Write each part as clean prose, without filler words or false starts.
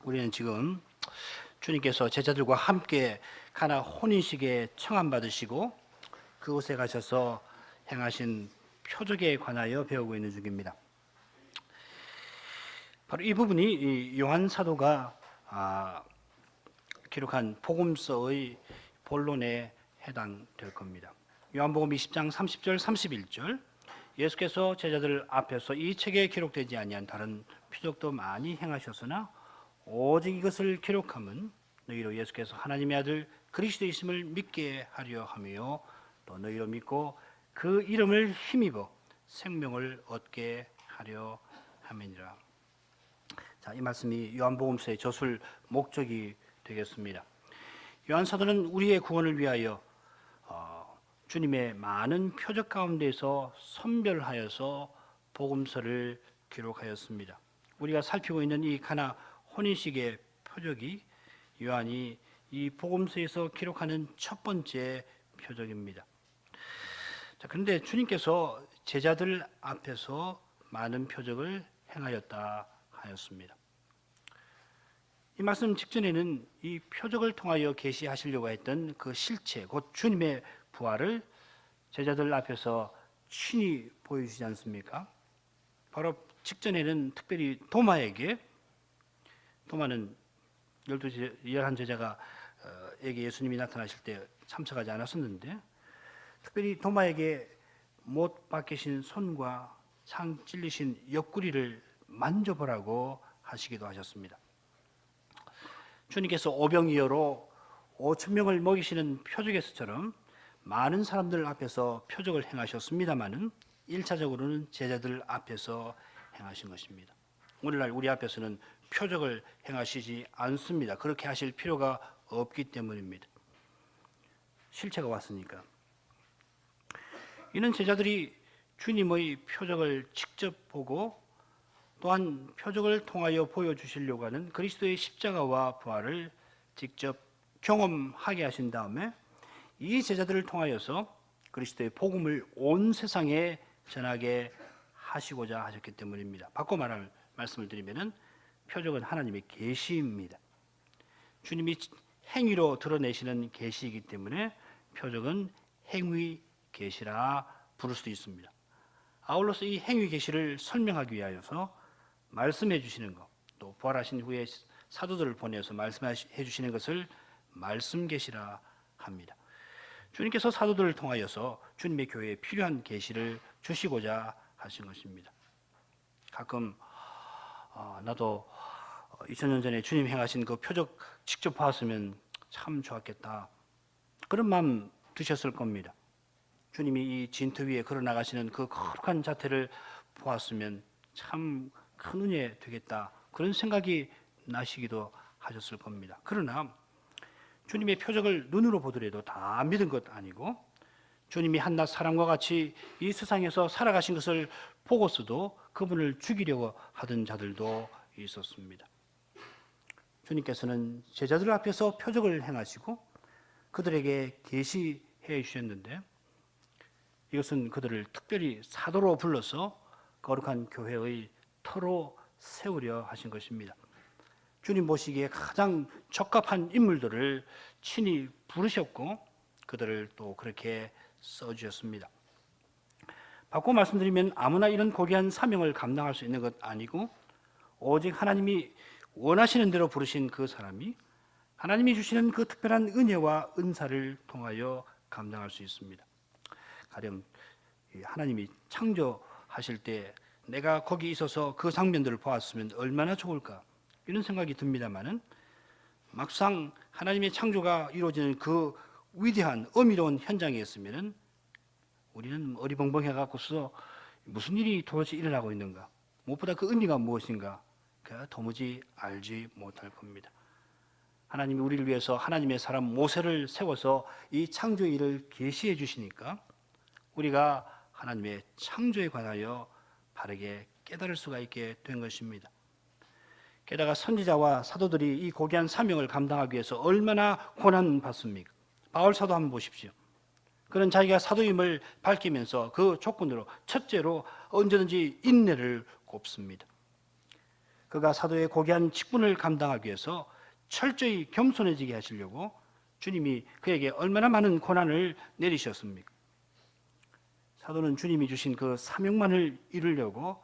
우리는 지금 주님께서 제자들과 함께 가나 혼인식에 청함 받으시고 그곳에 가셔서 행하신 표적에 관하여 배우고 있는 중입니다. 바로 이 부분이 이 요한 사도가 기록한 복음서의 본론에 해당될 겁니다. 요한복음 20장 30절 31절 예수께서 제자들 앞에서 이 책에 기록되지 아니한 다른 표적도 많이 행하셨으나 오직 이것을 기록함은 너희로 예수께서 하나님의 아들 그리스도이심을 믿게 하려 하며 또 너희로 믿고 그 이름을 힘입어 생명을 얻게 하려 함이니라. 자, 이 말씀이 요한복음서의 저술 목적이 되겠습니다. 요한 사도는 우리의 구원을 위하여 주님의 많은 표적 가운데서 선별하여서 복음서를 기록하였습니다. 우리가 살피고 있는 이 가나 혼인식의 표적이 요한이 이 복음서에서 기록하는 첫 번째 표적입니다. 자, 그런데 주님께서 제자들 앞에서 많은 표적을 행하였다 하였습니다. 이 말씀 직전에는 이 표적을 통하여 계시하시려고 했던 그 실체, 곧 주님의 부활을 제자들 앞에서 친히 보여주시지 않습니까? 바로 직전에는 특별히 도마는 11 제자가 에게 예수님이 나타나실 때 참석하지 않았었는데 특별히 도마에게 못 박히신 손과 창 찔리신 옆구리를 만져보라고 하시기도 하셨습니다. 주님께서 오병이어로 5,000명을 먹이시는 표적에서처럼 많은 사람들 앞에서 표적을 행하셨습니다마는 1차적으로는 제자들 앞에서 행하신 것입니다. 오늘날 우리 앞에서는 표적을 행하시지 않습니다. 그렇게 하실 필요가 없기 때문입니다. 실체가 왔으니까. 이는 제자들이 주님의 표적을 직접 보고 또한 표적을 통하여 보여주시려고 하는 그리스도의 십자가와 부활을 직접 경험하게 하신 다음에 이 제자들을 통하여서 그리스도의 복음을 온 세상에 전하게 하시고자 하셨기 때문입니다. 바꿔 말할 말씀을 드리면은 표적은 하나님의 계시입니다. 주님이 행위로 드러내시는 계시이기 때문에 표적은 행위 계시라 부를 수도 있습니다. 아울러서 이 행위 계시를 설명하기 위하여서 말씀해 주시는 것, 또 부활하신 후에 사도들을 보내서 말씀해 주시는 것을 말씀 계시라 합니다. 주님께서 사도들을 통하여서 주님의 교회에 필요한 계시를 주시고자 하신 것입니다. 가끔 나도 2000년 전에 주님 행하신 그 표적 직접 봤으면 참 좋았겠다, 그런 마음 드셨을 겁니다. 주님이 이 진토 위에 걸어나가시는 그 거룩한 자태를 보았으면 참 큰 은혜 되겠다, 그런 생각이 나시기도 하셨을 겁니다. 그러나 주님의 표적을 눈으로 보더라도 다 믿은 것 아니고 주님이 한낱 사람과 같이 이 세상에서 살아가신 것을 보고서도 그분을 죽이려고 하던 자들도 있었습니다. 주님께서는 제자들 앞에서 표적을 행하시고 그들에게 계시해 주셨는데 이것은 그들을 특별히 사도로 불러서 거룩한 교회의 터로 세우려 하신 것입니다. 주님 보시기에 가장 적합한 인물들을 친히 부르셨고 그들을 또 그렇게 써주셨습니다. 바꿔 말씀드리면 아무나 이런 고귀한 사명을 감당할 수 있는 것 아니고 오직 하나님이 원하시는 대로 부르신 그 사람이 하나님이 주시는 그 특별한 은혜와 은사를 통하여 감당할 수 있습니다. 가령 하나님이 창조하실 때 내가 거기 있어서 그 장면들을 보았으면 얼마나 좋을까, 이런 생각이 듭니다만은 막상 하나님의 창조가 이루어지는 그 위대한 어미로운 현장에 있으면은 우리는 어리벙벙해 갖고서 무슨 일이 도대체 일어나고 있는가, 무엇보다 그 의미가 무엇인가 도무지 알지 못할 겁니다. 하나님이 우리를 위해서 하나님의 사람 모세를 세워서 이 창조 일을 계시해 주시니까 우리가 하나님의 창조에 관하여 바르게 깨달을 수가 있게 된 것입니다. 게다가 선지자와 사도들이 이 고귀한 사명을 감당하기 위해서 얼마나 고난받습니까? 바울 사도 한번 보십시오. 그는 자기가 사도임을 밝히면서 그 조건으로 첫째로 언제든지 인내를 곱습니다. 그가 사도의 고귀한 직분을 감당하기 위해서 철저히 겸손해지게 하시려고 주님이 그에게 얼마나 많은 고난을 내리셨습니까? 사도는 주님이 주신 그 사명만을 이루려고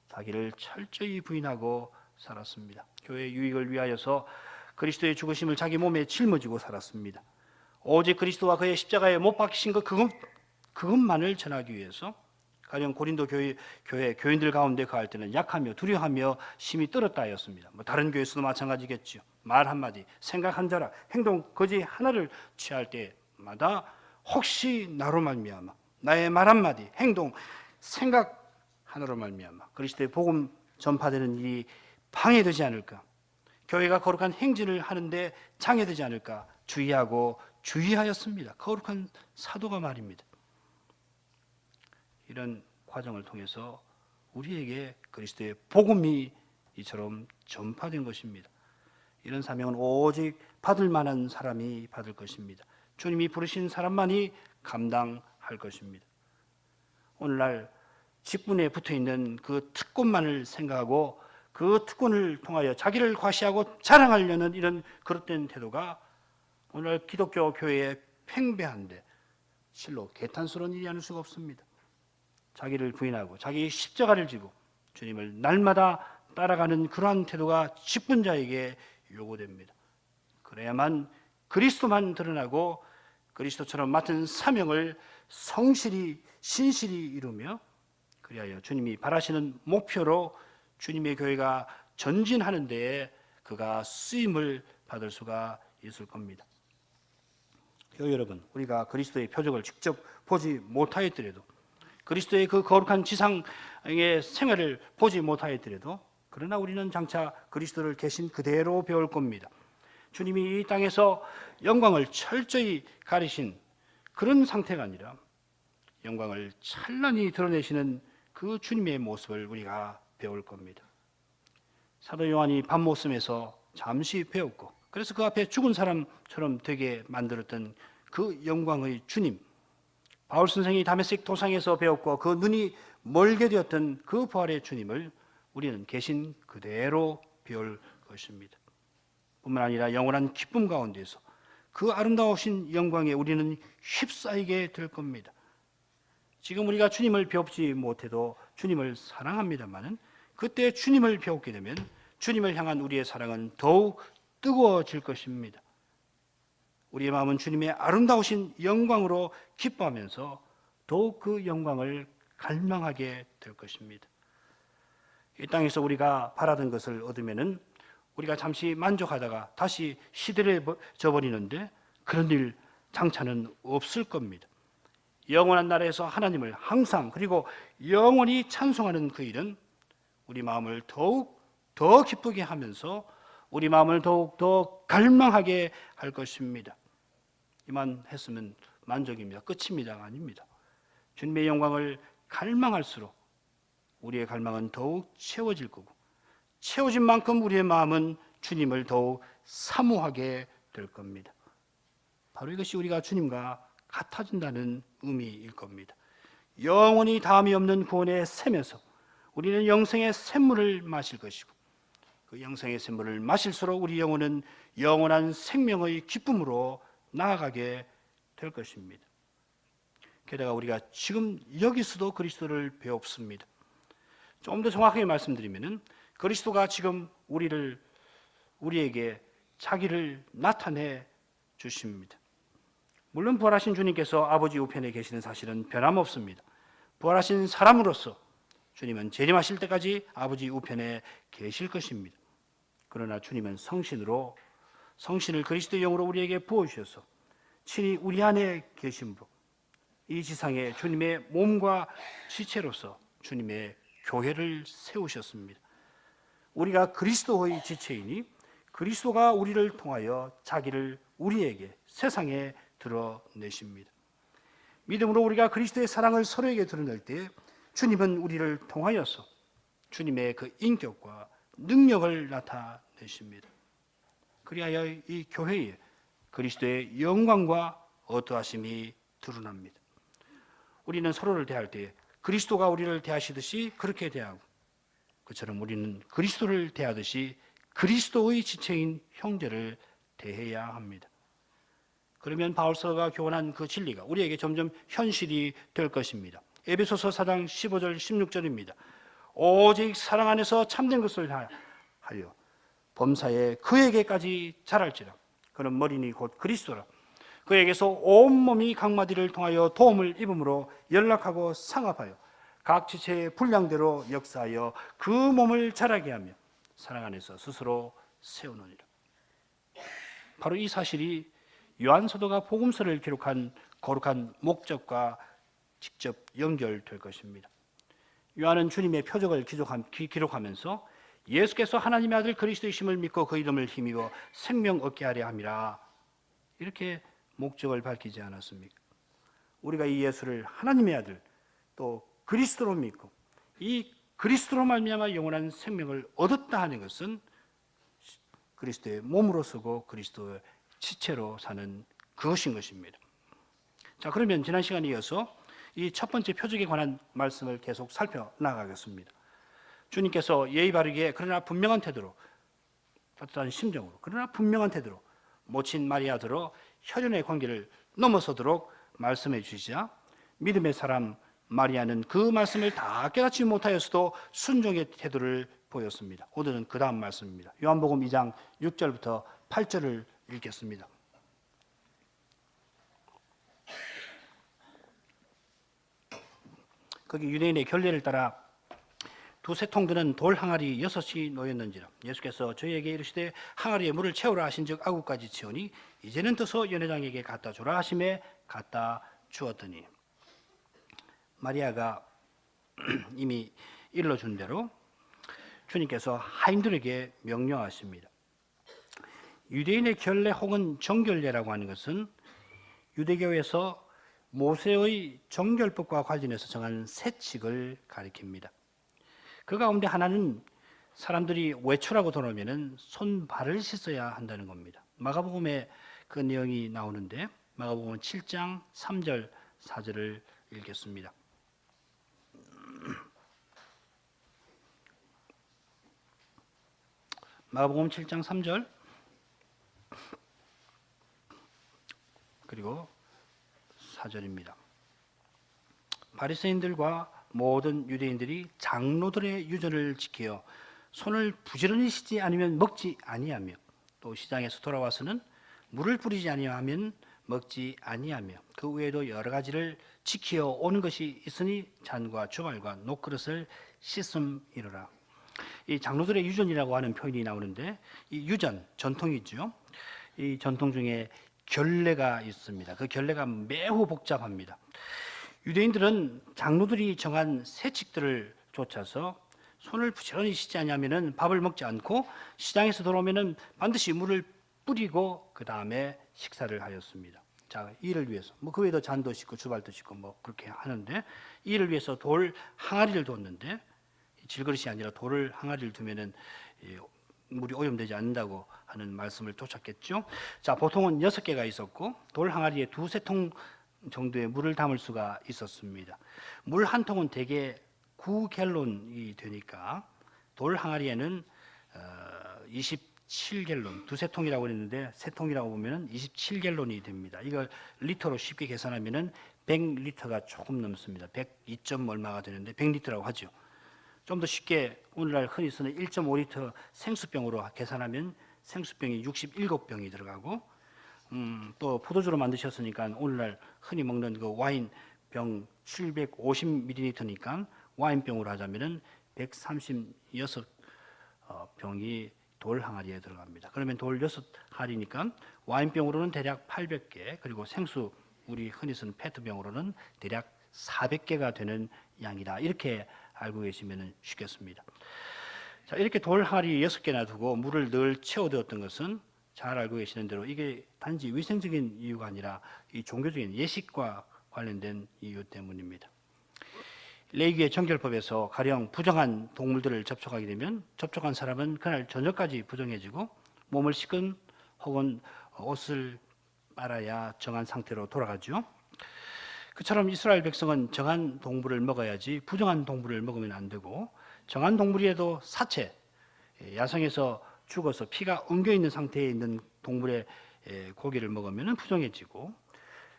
자기를 철저히 부인하고 살았습니다. 교회의 유익을 위하여서 그리스도의 죽으심을 자기 몸에 짊어지고 살았습니다. 오직 그리스도와 그의 십자가에 못 박히신 그것만을 전하기 위해서 가령 고린도 교회 교인들 가운데 거할 때는 약하며 두려워하며 심히 떨었다 하였습니다. 다른 교회에서도 마찬가지겠죠. 말 한마디, 생각 한 자락, 행동 거지 하나를 취할 때마다 혹시 나로 말미암아 나의 말 한마디, 행동, 생각 하나로 말미암아 그리스도의 복음 전파되는 일이 방해되지 않을까, 교회가 거룩한 행진을 하는데 장애되지 않을까 주의하고 주의하였습니다. 거룩한 사도가 말입니다. 이런 과정을 통해서 우리에게 그리스도의 복음이 이처럼 전파된 것입니다. 이런 사명은 오직 받을 만한 사람이 받을 것입니다. 주님이 부르신 사람만이 감당할 것입니다. 오늘날 직분에 붙어있는 그 특권만을 생각하고 그 특권을 통하여 자기를 과시하고 자랑하려는 이런 그릇된 태도가 오늘 기독교 교회에 팽배한데 실로 개탄스러운 일이 아닐 수가 없습니다. 자기를 부인하고 자기 십자가를 지고 주님을 날마다 따라가는 그러한 태도가 직분자에게 요구됩니다. 그래야만 그리스도만 드러나고 그리스도처럼 맡은 사명을 성실히 신실히 이루며 그리하여 주님이 바라시는 목표로 주님의 교회가 전진하는 데에 그가 쓰임을 받을 수가 있을 겁니다. 교회 여러분, 우리가 그리스도의 표적을 직접 보지 못하였더라도 그리스도의 그 거룩한 지상의 생활을 보지 못하였더라도 그러나 우리는 장차 그리스도를 계신 그대로 배울 겁니다. 주님이 이 땅에서 영광을 철저히 가리신 그런 상태가 아니라 영광을 찬란히 드러내시는 그 주님의 모습을 우리가 배울 겁니다. 사도 요한이 밤모섬에서 잠시 배웠고 그래서 그 앞에 죽은 사람처럼 되게 만들었던 그 영광의 주님, 바울 선생이 다메섹 도상에서 배웠고 그 눈이 멀게 되었던 그 부활의 주님을 우리는 계신 그대로 배울 것입니다. 뿐만 아니라 영원한 기쁨 가운데서 그 아름다우신 영광에 우리는 휩싸이게 될 겁니다. 지금 우리가 주님을 배우지 못해도 주님을 사랑합니다마는 그때 주님을 배우게 되면 주님을 향한 우리의 사랑은 더욱 뜨거워질 것입니다. 우리의 마음은 주님의 아름다우신 영광으로 기뻐하면서 더욱 그 영광을 갈망하게 될 것입니다. 이 땅에서 우리가 바라던 것을 얻으면은 우리가 잠시 만족하다가 다시 시들해져 버리는데 그런 일 장차는 없을 겁니다. 영원한 나라에서 하나님을 항상 그리고 영원히 찬송하는 그 일은 우리 마음을 더욱 더 기쁘게 하면서 우리 마음을 더욱 더 갈망하게 할 것입니다. 이만 했으면 만족입니다. 끝입니다가 아닙니다. 주님의 영광을 갈망할수록 우리의 갈망은 더욱 채워질 거고 채워진 만큼 우리의 마음은 주님을 더욱 사모하게 될 겁니다. 바로 이것이 우리가 주님과 같아진다는 의미일 겁니다. 영원히 다함이 없는 구원의 샘에서 우리는 영생의 샘물을 마실 것이고 그 영생의 샘물을 마실수록 우리 영혼은 영원한 생명의 기쁨으로 나아가게 될 것입니다. 게다가 우리가 지금 여기서도 그리스도를 배웁습니다. 좀 더 정확하게 말씀드리면은 그리스도가 지금 우리에게 자기를 나타내 주십니다. 물론 부활하신 주님께서 아버지 우편에 계시는 사실은 변함없습니다. 부활하신 사람으로서 주님은 재림하실 때까지 아버지 우편에 계실 것입니다. 그러나 주님은 성신을 그리스도의 영으로 우리에게 부어주셔서 친히 우리 안에 계심으로 이 지상에 주님의 몸과 지체로서 주님의 교회를 세우셨습니다. 우리가 그리스도의 지체이니 그리스도가 우리를 통하여 자기를 우리에게 세상에 드러내십니다. 믿음으로 우리가 그리스도의 사랑을 서로에게 드러낼 때 주님은 우리를 통하여서 주님의 그 인격과 능력을 나타내십니다. 그리하여 이 교회에 그리스도의 영광과 어떠하심이 드러납니다. 우리는 서로를 대할 때 그리스도가 우리를 대하시듯이 그렇게 대하고 그처럼 우리는 그리스도를 대하듯이 그리스도의 지체인 형제를 대해야 합니다. 그러면 바울서가 교훈한 그 진리가 우리에게 점점 현실이 될 것입니다. 에베소서 4장 15절 16절입니다. 오직 사랑 안에서 참된 것을 하여 범사에 그에게까지 자랄지라. 그는 머리니 곧 그리스도라. 그에게서 온몸이 각마디를 통하여 도움을 입음으로 연락하고 상합하여 각 지체의 분량대로 역사하여 그 몸을 자라게 하며 사랑 안에서 스스로 세우느니라. 바로 이 사실이 요한 사도가 복음서를 기록한 거룩한 목적과 직접 연결될 것입니다. 요한은 주님의 표적을 기록하면서 예수께서 하나님의 아들 그리스도이심을 믿고 그 이름을 힘입어 생명 얻게 하려 함이라, 이렇게 목적을 밝히지 않았습니까? 우리가 이 예수를 하나님의 아들 또 그리스도로 믿고 이 그리스도로 말미암아 영원한 생명을 얻었다 하는 것은 그리스도의 몸으로 서고 그리스도의 지체로 사는 그것인 것입니다. 자, 그러면 지난 시간에 이어서 이 첫 번째 표적에 관한 말씀을 계속 살펴나가겠습니다. 주님께서 예의 바르게 그러나 분명한 태도로, 따뜻한 심정으로 그러나 분명한 태도로 모친 마리아더러 혈연의 관계를 넘어서도록 말씀해 주시자 믿음의 사람 마리아는 그 말씀을 다 깨닫지 못하였어도 순종의 태도를 보였습니다. 오늘은 그 다음 말씀입니다. 요한복음 2장 6절부터 8절을 읽겠습니다. 거기 유대인의 결례를 따라 두세 통 드는 돌 항아리 6이 놓였는지라. 예수께서 저희에게 이르시되 항아리에 물을 채우라 하신즉 아구까지 채우니 이제는 떠서 연회장에게 갖다 주라 하심에 갖다 주었더니, 마리아가 이미 일러준 대로 주님께서 하인들에게 명령하십니다. 유대인의 결례 혹은 정결례라고 하는 것은 유대교에서 모세의 정결법과 관련해서 정한 세칙을 가리킵니다. 그 가운데 하나는 사람들이 외출하고 돌아오면 손발을 씻어야 한다는 겁니다. 마가복음에 그 내용이 나오는데 마가복음 7장 3절 4절을 읽겠습니다. 마가복음 7장 3절 그리고 4절입니다. 바리새인들과 모든 유대인들이 장로들의 유전을 지켜 손을 부지런히 씻지 않으면 먹지 아니하며 또 시장에서 돌아와서는 물을 뿌리지 아니하면 먹지 아니하며 그 외에도 여러 가지를 지켜 오는 것이 있으니 잔과 주발과 녹그릇을 씻음이로라. 이 장로들의 유전이라고 하는 표현이 나오는데 이 유전, 전통이죠. 이 전통 중에 결례가 있습니다. 그 결례가 매우 복잡합니다. 유대인들은 장로들이 정한 세칙들을 좇아서 손을 부지런히 씻지 않으면 밥을 먹지 않고 시장에서 돌아오면 반드시 물을 뿌리고 그 다음에 식사를 하였습니다. 자, 이를 위해서 그 외에도 잔도 씻고 주발도 씻고 그렇게 하는데 이를 위해서 돌 항아리를 뒀는데 질그릇이 아니라 돌을 항아리를 두면은 물이 오염되지 않는다고 하는 말씀을 쫓았겠죠. 자, 보통은 6개가 있었고 돌 항아리에 두세 통 정도의 물을 담을 수가 있었습니다. 물 한 통은 대개 9갤론이 되니까 돌 항아리에는 27갤론, 두세 통이라고 했는데 세 통이라고 보면 27갤론이 됩니다. 이걸 리터로 쉽게 계산하면 100리터가 조금 넘습니다. 102점 얼마가 되는데 100리터라고 하죠. 좀 더 쉽게 오늘날 흔히 쓰는 1.5리터 생수병으로 계산하면 생수병이 67병이 들어가고 또 포도주로 만드셨으니까 오늘날 흔히 먹는 그 와인병 750ml니까 와인병으로 하자면은 136병이 돌 항아리에 들어갑니다. 그러면 돌 6항아리니까 와인병으로는 대략 800개, 그리고 생수 우리 흔히 쓰는 페트병으로는 대략 400개가 되는 양이다. 이렇게 알고 계시면 쉽겠습니다. 자, 이렇게 돌 항아리 6개나 두고 물을 늘 채워두었던 것은 잘 알고 계시는 대로 이게 단지 위생적인 이유가 아니라 이 종교적인 예식과 관련된 이유 때문입니다. 레위기의 정결법에서 가령 부정한 동물들을 접촉하게 되면 접촉한 사람은 그날 저녁까지 부정해지고 몸을 씻은 혹은 옷을 빨아야 정한 상태로 돌아가죠. 그처럼 이스라엘 백성은 정한 동물을 먹어야지 부정한 동물을 먹으면 안 되고 정한 동물이라도 사체, 야생에서 죽어서 피가 엉겨 있는 상태에 있는 동물의 고기를 먹으면 부정해지고,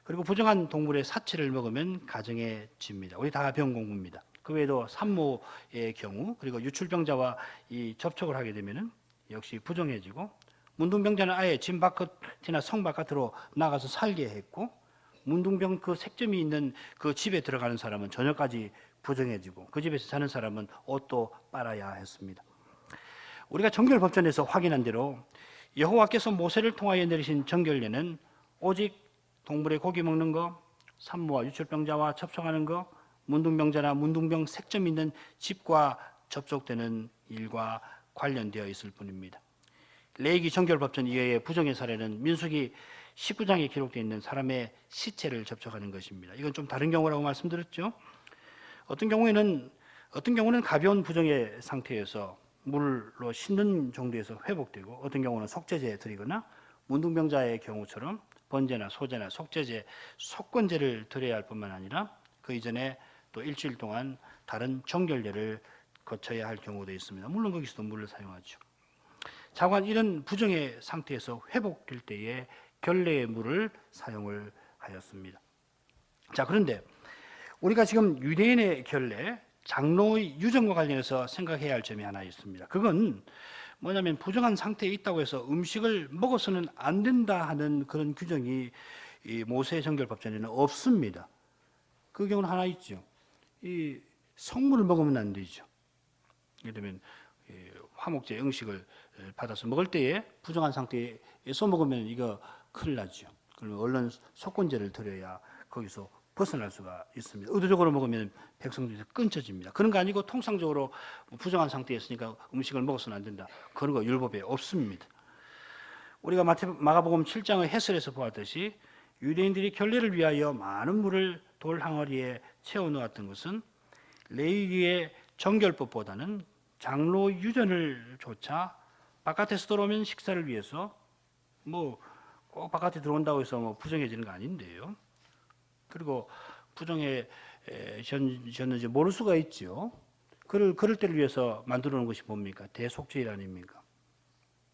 그리고 부정한 동물의 사체를 먹으면 가정해집니다. 우리 다 배운 공부입니다. 그 외에도 산모의 경우, 그리고 유출병자와 이 접촉을 하게 되면 역시 부정해지고, 문둥병자는 아예 집 바깥이나 성 바깥으로 나가서 살게 했고, 문둥병 그 색점이 있는 그 집에 들어가는 사람은 저녁까지 부정해지고, 그 집에서 사는 사람은 옷도 빨아야 했습니다. 우리가 정결법전에서 확인한 대로 여호와께서 모세를 통하여 내리신 정결례는 오직 동물의 고기 먹는 거, 산모와 유출병자와 접촉하는 거, 문둥병자나 문둥병 색점 있는 집과 접촉되는 일과 관련되어 있을 뿐입니다. 레위기 정결법전 이외의 부정의 사례는 민수기 19장에 기록되어 있는 사람의 시체를 접촉하는 것입니다. 이건 좀 다른 경우라고 말씀드렸죠. 어떤 경우는 가벼운 부정의 상태에서 물로 씻는 정도에서 회복되고, 어떤 경우는 속죄제에 드리거나, 문둥병자의 경우처럼 번제나 소제나 속죄제, 속건제를 드려야 할 뿐만 아니라 그 이전에 또 일주일 동안 다른 정결례를 거쳐야 할 경우도 있습니다. 물론 거기서도 물을 사용하죠. 자관 이런 부정의 상태에서 회복될 때에 결례의 물을 사용을 하였습니다. 자, 그런데 우리가 지금 유대인의 결례, 장로의 유전과 관련해서 생각해야 할 점이 하나 있습니다. 그건 뭐냐면 부정한 상태에 있다고 해서 음식을 먹어서는 안 된다 하는 그런 규정이 이 모세 정결법전에는 없습니다. 그 경우는 하나 있죠. 이 성물을 먹으면 안 되죠. 예를 들면 화목제 음식을 받아서 먹을 때에 부정한 상태에서 먹으면 이거 큰일 나죠. 그러면 얼른 속건제를 드려야 거기서 벗어날 수가 있습니다. 의도적으로 먹으면 백성들에서 끊쳐집니다. 그런 거 아니고 통상적으로 부정한 상태였으니까 음식을 먹어서는 안 된다. 그런 거 율법에 없습니다. 우리가 마가복음 7장의 해설에서 보았듯이 유대인들이 결례를 위하여 많은 물을 돌 항아리에 채워 놓았던 것은 레위기의 정결법보다는 장로 유전을 조차 바깥에서 들어오면 식사를 위해서 꼭 바깥에 들어온다고 해서 부정해지는 거 아닌데요. 그리고 부정해졌는지 모를 수가 있죠. 그럴 때를 위해서 만들어 놓은 것이 뭡니까? 대속죄일 아닙니까?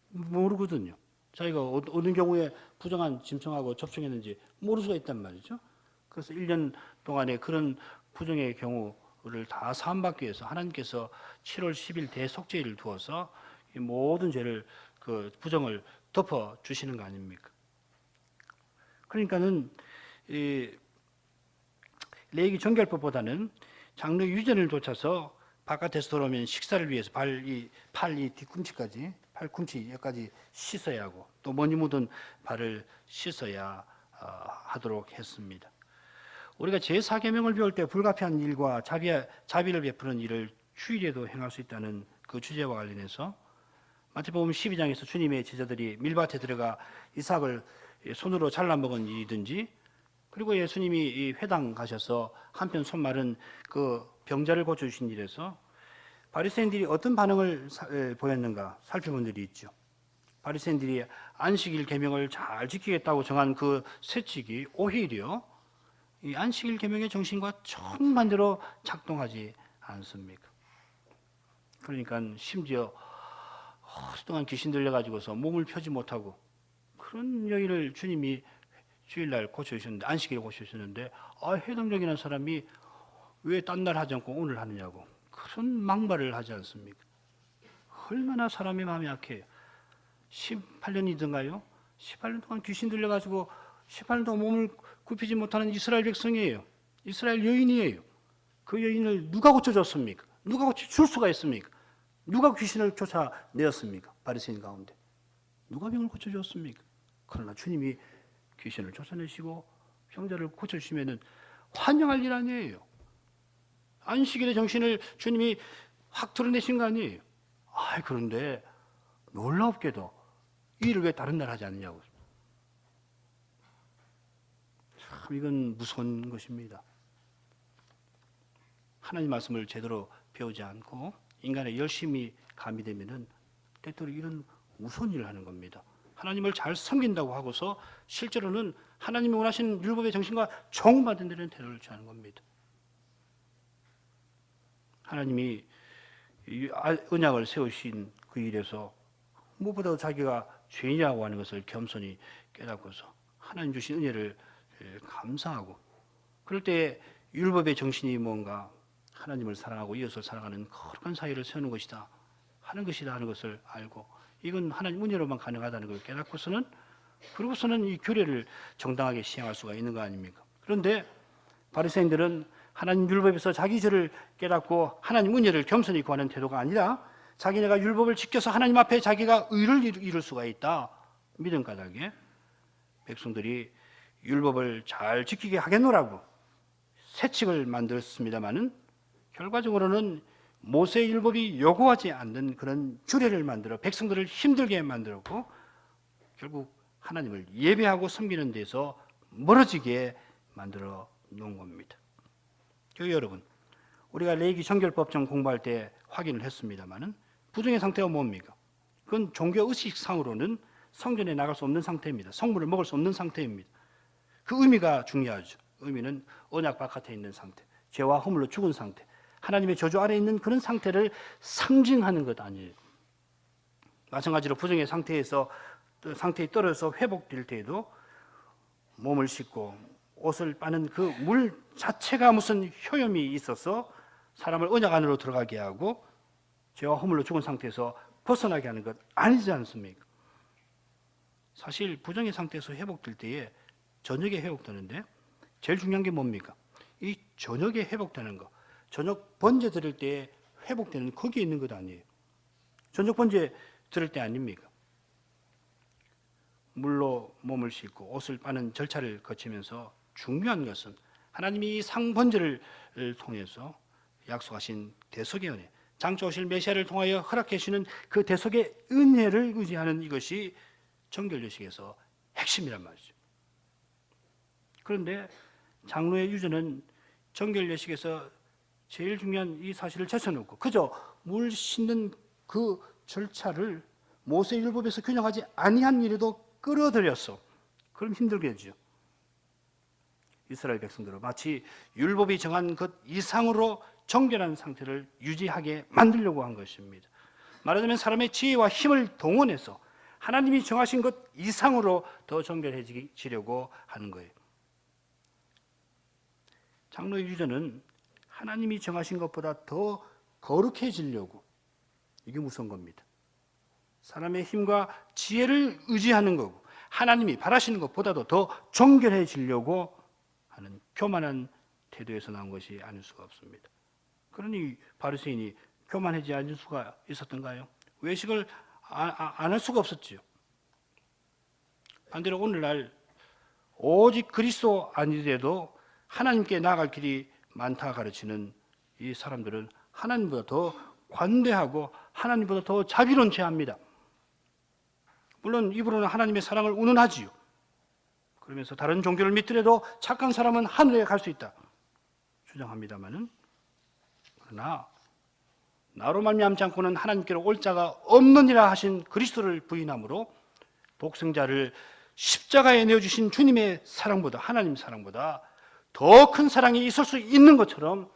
모르거든요. 자기가 어느 경우에 부정한 짐승하고 접촉했는지 모를 수가 있단 말이죠. 그래서 1년 동안에 그런 부정의 경우를 다 사함받기 위해서 하나님께서 7월 10일 대속죄일을 두어서 이 모든 죄를 그 부정을 덮어 주시는 거 아닙니까? 그러니까는 이 레위기 정결법보다는 장로 유전을 좇아서 바깥에서 들어오면 식사를 위해서 팔 뒤꿈치까지, 팔꿈치까지 씻어야 하고, 또 머리 묻은 발을 씻어야 하도록 했습니다. 우리가 제4계명을 배울 때 불가피한 일과 자비를 베푸는 일을 휴일에도 행할 수 있다는 그 주제와 관련해서 마태복음 12장에서 주님의 제자들이 밀밭에 들어가 이삭을 손으로 잘라 먹은 일이든지, 그리고 예수님이 이 회당 가셔서 한편 손 마른 그 병자를 고쳐주신 일에서 바리새인들이 어떤 반응을 보였는가 살펴본 일이 있죠. 바리새인들이 안식일 계명을 잘 지키겠다고 정한 그 세칙이 오히려 이 안식일 계명의 정신과 정반대로 작동하지 않습니까? 그러니까 심지어 오랫동안 귀신 들려가지고서 몸을 펴지 못하고 그런 여인을 주님이 주일날 고쳐주셨는데, 안식일에 고쳐주셨는데, 해당적인 사람이 왜 딴 날 하지 않고 오늘 하느냐고 그런 막말을 하지 않습니까? 얼마나 사람의 마음이 약해요. 18년이든가요? 18년 동안 귀신 들려가지고 18년 동안 몸을 굽히지 못하는 이스라엘 백성이에요. 이스라엘 여인이에요. 그 여인을 누가 고쳐줬습니까? 누가 고쳐줄 수가 있습니까? 누가 귀신을 쫓아내었습니까? 바리새인 가운데 누가 병을 고쳐줬습니까? 그러나 주님이 귀신을 쫓아내시고 병자를 고쳐주시면 환영할 일 아니에요. 안식일의 정신을 주님이 확 드러내신 거 아니에요. 그런데 놀랍게도 이 일을 왜 다른 날 하지 않느냐고. 참 이건 무서운 것입니다. 하나님 말씀을 제대로 배우지 않고 인간의 열심이 가미되면은 때때로 이런 무서운 일을 하는 겁니다. 하나님을 잘 섬긴다고 하고서 실제로는 하나님이 원하시는 율법의 정신과 정반대 되는 태도를 취하는 겁니다. 하나님이 언약을 세우신 그 일에서 무엇보다도 자기가 죄인이라고 하는 것을 겸손히 깨닫고서 하나님 주신 은혜를 감사하고, 그럴 때 율법의 정신이 뭔가 하나님을 사랑하고 이웃을 사랑하는 거룩한 사이를 세우는 것이다 하는 것을 알고, 이건 하나님 은혜로만 가능하다는 걸 깨닫고서는, 그러고서는 이 규례를 정당하게 시행할 수가 있는 거 아닙니까? 그런데 바리새인들은 하나님 율법에서 자기 죄를 깨닫고 하나님 은혜를 겸손히 구하는 태도가 아니라, 자기네가 율법을 지켜서 하나님 앞에 자기가 의를 이룰 수가 있다 믿은 까닭에 백성들이 율법을 잘 지키게 하겠노라고 세칙을 만들었습니다마는, 결과적으로는 모세의 율법이 요구하지 않는 그런 규례를 만들어 백성들을 힘들게 만들었고, 결국 하나님을 예배하고 섬기는 데서 멀어지게 만들어 놓은 겁니다. 교회 여러분, 우리가 레위기 정결법정 공부할 때 확인을 했습니다마는, 부정의 상태가 뭡니까? 그건 종교 의식상으로는 성전에 나갈 수 없는 상태입니다. 성물을 먹을 수 없는 상태입니다. 그 의미가 중요하죠. 의미는 언약 바깥에 있는 상태, 죄와 허물로 죽은 상태, 하나님의 저주 아래에 있는 그런 상태를 상징하는 것 아니에요. 마찬가지로 부정의 상태에 떨어져서 회복될 때에도 몸을 씻고 옷을 빠는 그 물 자체가 무슨 효염이 있어서 사람을 언약 안으로 들어가게 하고 죄와 허물로 죽은 상태에서 벗어나게 하는 것 아니지 않습니까? 사실 부정의 상태에서 회복될 때에 저녁에 회복되는데, 제일 중요한 게 뭡니까? 이 저녁에 회복되는 거, 저녁 번제 드릴 때 회복되는 거기에 있는 것 아니에요. 저녁 번제 드릴 때 아닙니까? 물로 몸을 씻고 옷을 빠는 절차를 거치면서 중요한 것은 하나님이 이 상번제를 통해서 약속하신 대속의 은혜, 장차 오실 메시아를 통하여 허락해 주시는 그 대속의 은혜를 의지하는 이것이 정결례식에서 핵심이란 말이죠. 그런데 장로의 유저는 정결례식에서 제일 중요한 이 사실을 제쳐놓고 그저 물 씻는 그 절차를 모세율법에서 규정하지 아니한 일에도 끌어들였어. 그럼 힘들게 하죠. 이스라엘 백성들은 마치 율법이 정한 것 이상으로 정결한 상태를 유지하게 만들려고 한 것입니다. 말하자면 사람의 지혜와 힘을 동원해서 하나님이 정하신 것 이상으로 더 정결해지려고 하는 거예요. 장로의 유저는 하나님이 정하신 것보다 더 거룩해지려고, 이게 무서운 겁니다. 사람의 힘과 지혜를 의지하는 거고 하나님이 바라시는 것보다도 더 정결해지려고 하는 교만한 태도에서 나온 것이 아닐 수가 없습니다. 그러니 바리새인이 교만하지 않을 수가 있었던가요? 외식을 안 할 수가 없었지요. 반대로 오늘날 오직 그리스도 아니더라도 하나님께 나아갈 길이 많다 가르치는 이 사람들은 하나님보다 더 관대하고 하나님보다 더 자비로운 죄합니다. 물론 입으로는 하나님의 사랑을 운운하지요. 그러면서 다른 종교를 믿더라도 착한 사람은 하늘에 갈 수 있다 주장합니다마는, 그러나 나로 말미암지 않고는 하나님께로 올 자가 없느니라 하신 그리스도를 부인함으로 독생자를 십자가에 내어주신 주님의 사랑보다, 하나님 사랑보다 더 큰 사랑이 있을 수 있는 것처럼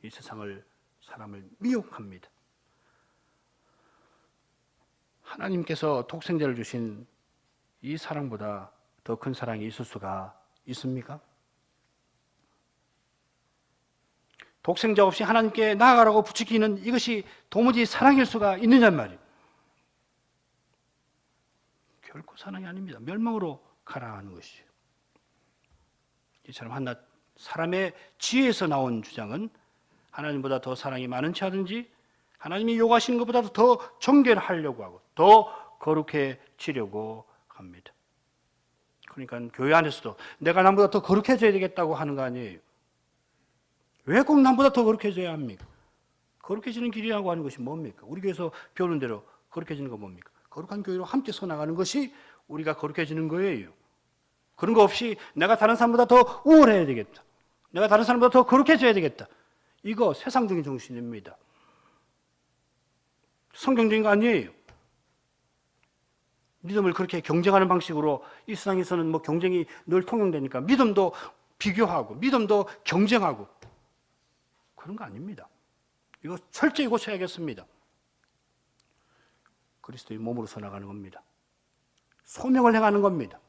이 세상을, 사람을 미혹합니다. 하나님께서 독생자를 주신 이 사랑보다 더 큰 사랑이 있을 수가 있습니까? 독생자 없이 하나님께 나아가라고 부추기는 이것이 도무지 사랑일 수가 있느냐 말이에요. 결코 사랑이 아닙니다. 멸망으로 가라 하는 것이죠. 이처럼 한낱 사람의 지혜에서 나온 주장은 하나님보다 더 사랑이 많은 체하든지 하나님이 요구하시는 것보다도 더 정결하려고 하고 더 거룩해지려고 합니다. 그러니까 교회 안에서도 내가 남보다 더 거룩해져야 되겠다고 하는 거 아니에요. 왜 꼭 남보다 더 거룩해져야 합니까? 거룩해지는 길이라고 하는 것이 뭡니까? 우리 교회에서 배우는 대로 거룩해지는 건 뭡니까? 거룩한 교회로 함께 서나가는 것이 우리가 거룩해지는 거예요. 그런 거 없이 내가 다른 사람보다 더 우월해야 되겠다, 내가 다른 사람보다 더 거룩해져야 되겠다, 이거 세상적인 정신입니다. 성경적인 거 아니에요. 믿음을 그렇게 경쟁하는 방식으로 이 세상에서는 뭐 경쟁이 늘 통용되니까 믿음도 비교하고 믿음도 경쟁하고 그런 거 아닙니다. 이거 철저히 고쳐야겠습니다. 그리스도의 몸으로서 나가는 겁니다. 소명을 행하는 겁니다.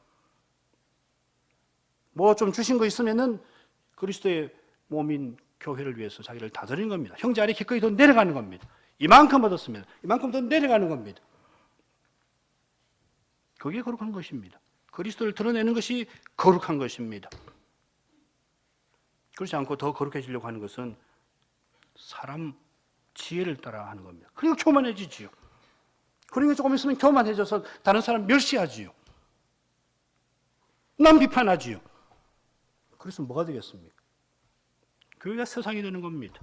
뭐 좀 주신 거 있으면은 그리스도의 몸인 교회를 위해서 자기를 다 드리는 겁니다. 형제 아래 기꺼이 더 내려가는 겁니다. 이만큼 얻었으면 이만큼 더 내려가는 겁니다. 그게 거룩한 것입니다. 그리스도를 드러내는 것이 거룩한 것입니다. 그렇지 않고 더 거룩해지려고 하는 것은 사람 지혜를 따라 하는 겁니다. 그러니까 교만해지지요. 그러니까 조금 있으면 교만해져서 다른 사람 멸시하지요. 남 비판하지요. 그래서 뭐가 되겠습니까? 교회가 세상이 되는 겁니다.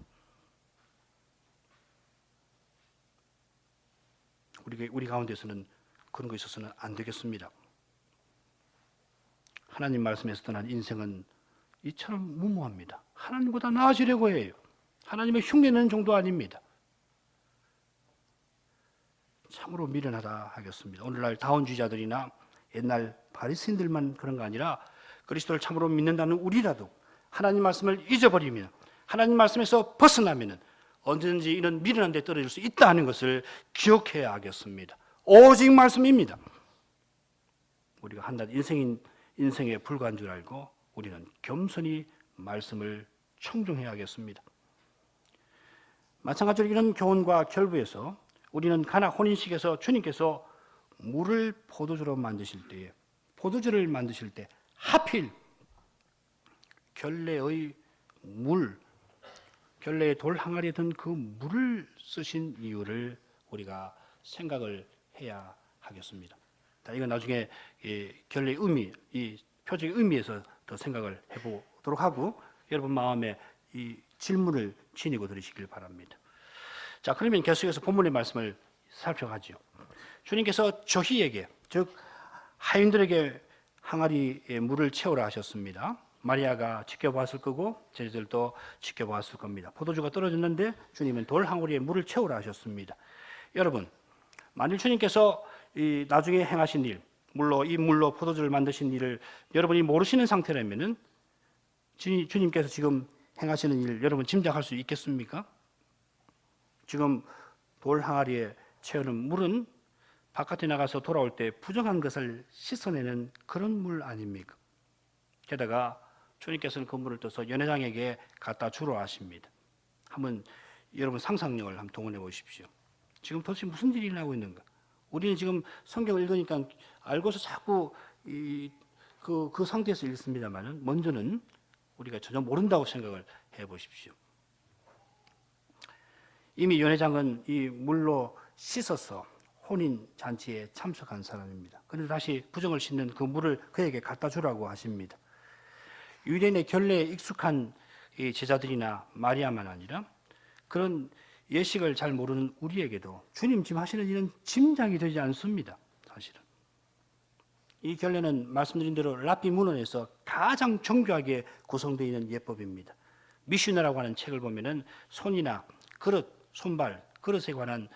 우리 가운데서는 그런 거 있어서는 안 되겠습니다. 하나님 말씀에서 떠난 인생은 이처럼 무모합니다. 하나님보다 나아지려고 해요. 하나님의 흉내내는 정도 아닙니다. 참으로 미련하다 하겠습니다. 오늘날 다원주의자들이나 옛날 바리새인들만 그런 거 아니라 그리스도를 참으로 믿는다는 우리라도 하나님 말씀을 잊어버리면, 하나님 말씀에서 벗어나면 언제든지 이런 미련한 데 떨어질 수 있다는 것을 기억해야 하겠습니다. 오직 말씀입니다. 우리가 한낱 인생에 불과한 줄 알고 우리는 겸손히 말씀을 청종해야 하겠습니다. 마찬가지로 이런 교훈과 결부에서 우리는 가나 혼인식에서 주님께서 물을 포도주로 만드실 때에, 포도주를 만드실 때 하필 결례의 물, 결례의 돌 항아리에 든 그 물을 쓰신 이유를 우리가 생각을 해야 하겠습니다. 이건 나중에 결례의 의미, 이 표적의 의미에서 더 생각을 해보도록 하고 여러분 마음에 이 질문을 지니고 들으시길 바랍니다. 자, 그러면 계속해서 본문의 말씀을 살펴가죠. 주님께서 저희에게, 즉 하인들에게 항아리에 물을 채우라 하셨습니다. 마리아가 지켜보았을 거고 제자들도 지켜보았을 겁니다. 포도주가 떨어졌는데 주님은 돌 항아리에 물을 채우라 하셨습니다. 여러분, 만일 주님께서 이 나중에 행하신 일, 이 물로 포도주를 만드신 일을 여러분이 모르시는 상태라면은 주님께서 지금 행하시는 일 여러분 짐작할 수 있겠습니까? 지금 돌 항아리에 채우는 물은 바깥에 나가서 돌아올 때 부정한 것을 씻어내는 그런 물 아닙니까? 게다가 주님께서는 그 물을 떠서 연회장에게 갖다 주러 하십니다. 한번 여러분 상상력을 한번 동원해 보십시오. 지금 도대체 무슨 일이 일어나고 있는가? 우리는 지금 성경을 읽으니까 알고서 자꾸 그 상태에서 읽습니다만은 먼저는 우리가 전혀 모른다고 생각을 해 보십시오. 이미 연회장은 이 물로 씻어서 혼인 잔치에 참석한 사람입니다. 그런데 다시 부정을 씻는 그 물을 그에게 갖다 주라고 하십니다. 유대인의 결례에 익숙한 제자들이나 마리아만 아니라 그런 예식을 잘 모르는 우리에게도 주님 지금 하시는 일은 짐작이 되지 않습니다. 사실은 이 결례는 말씀드린 대로 랍비 문헌에서 가장 정교하게 구성되어 있는 예법입니다. 미슈나라고 하는 책을 보면은 손이나 그릇, 손발, 그릇에 관한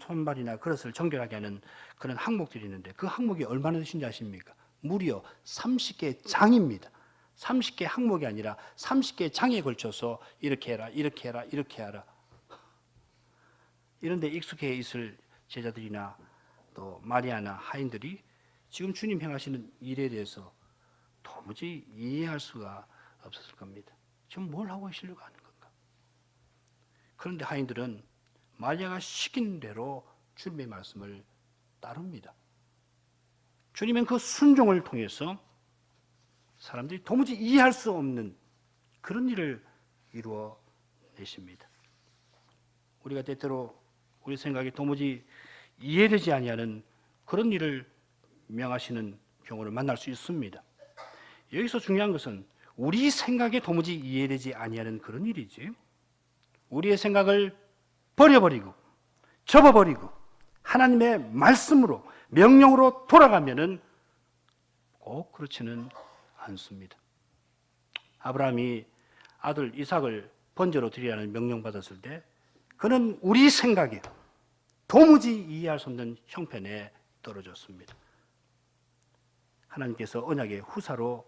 손발이나 그릇을 정결하게 하는 그런 항목들이 있는데 그 항목이 얼마나 되신지 아십니까? 무려 30개 장입니다. 30개 항목이 아니라 30개 장에 걸쳐서 이렇게 해라, 이렇게 해라, 이렇게 하라. 이런 데 익숙해 있을 제자들이나 또 마리아나 하인들이 지금 주님 행하시는 일에 대해서 도무지 이해할 수가 없었을 겁니다. 지금 뭘 하고 계시려고 하는 건가? 그런데 하인들은 마리아가 시킨 대로 주님의 말씀을 따릅니다. 주님은 그 순종을 통해서 사람들이 도무지 이해할 수 없는 그런 일을 이루어내십니다. 우리가 때때로 우리 생각에 도무지 이해되지 아니하는 그런 일을 명하시는 경우를 만날 수 있습니다. 여기서 중요한 것은 우리 생각에 도무지 이해되지 아니하는 그런 일이지, 우리의 생각을 버려버리고 접어버리고 하나님의 말씀으로 명령으로 돌아가면은 꼭 그렇지는 않습니다. 아브라함이 아들 이삭을 번제로 드리라는 명령받았을 때 그는 우리 생각에 도무지 이해할 수 없는 형편에 떨어졌습니다. 하나님께서 언약의 후사로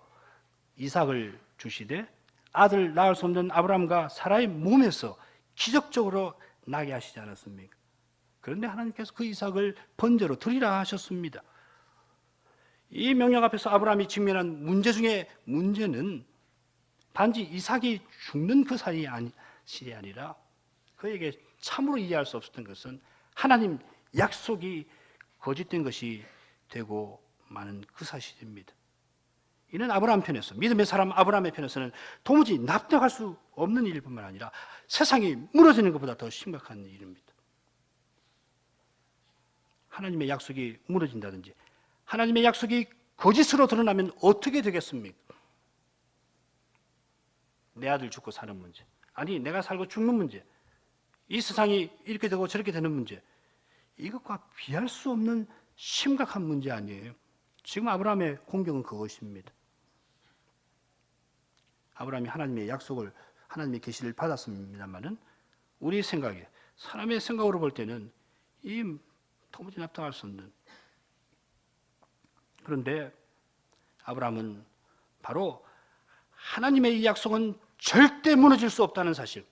이삭을 주시되 아들 낳을 수 없는 아브라함과 사라의 몸에서 기적적으로 나게 하시지 않았습니까? 그런데 하나님께서 그 이삭을 번제로 드리라 하셨습니다. 이 명령 앞에서 아브라함이 직면한 문제 중에 문제는 단지 이삭이 죽는 그 사실이 아니라 그에게 참으로 이해할 수 없었던 것은 하나님 약속이 거짓된 것이 되고 마는 그 사실입니다. 이는 아브라함 편에서, 믿음의 사람 아브라함의 편에서는 도무지 납득할 수 없는 일뿐만 아니라 세상이 무너지는 것보다 더 심각한 일입니다. 하나님의 약속이 무너진다든지 하나님의 약속이 거짓으로 드러나면 어떻게 되겠습니까? 내 아들 죽고 사는 문제, 아니 내가 살고 죽는 문제, 이 세상이 이렇게 되고 저렇게 되는 문제, 이것과 비할 수 없는 심각한 문제 아니에요. 지금 아브라함의 공경은 그것입니다. 아브라함이 하나님의 약속을, 하나님의 계시를 받았습니다만은 우리 생각에, 사람의 생각으로 볼 때는 이 도무지 납득할 수 없는. 그런데 아브라함은 바로 하나님의 이 약속은 절대 무너질 수 없다는 사실,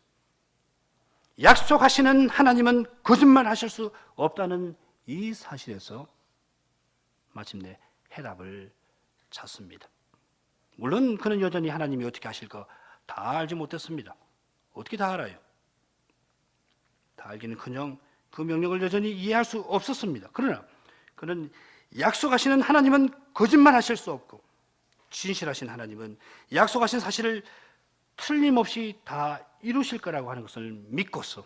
약속하시는 하나님은 거짓말하실 수 없다는 이 사실에서 마침내 해답을 찾습니다. 물론 그는 여전히 하나님이 어떻게 하실까 다 알지 못했습니다. 어떻게 다 알아요? 다 알기는커녕 그 명령을 여전히 이해할 수 없었습니다. 그러나 그는 약속하시는 하나님은 거짓말하실 수 없고 진실하신 하나님은 약속하신 사실을 틀림없이 다 이루실 거라고 하는 것을 믿고서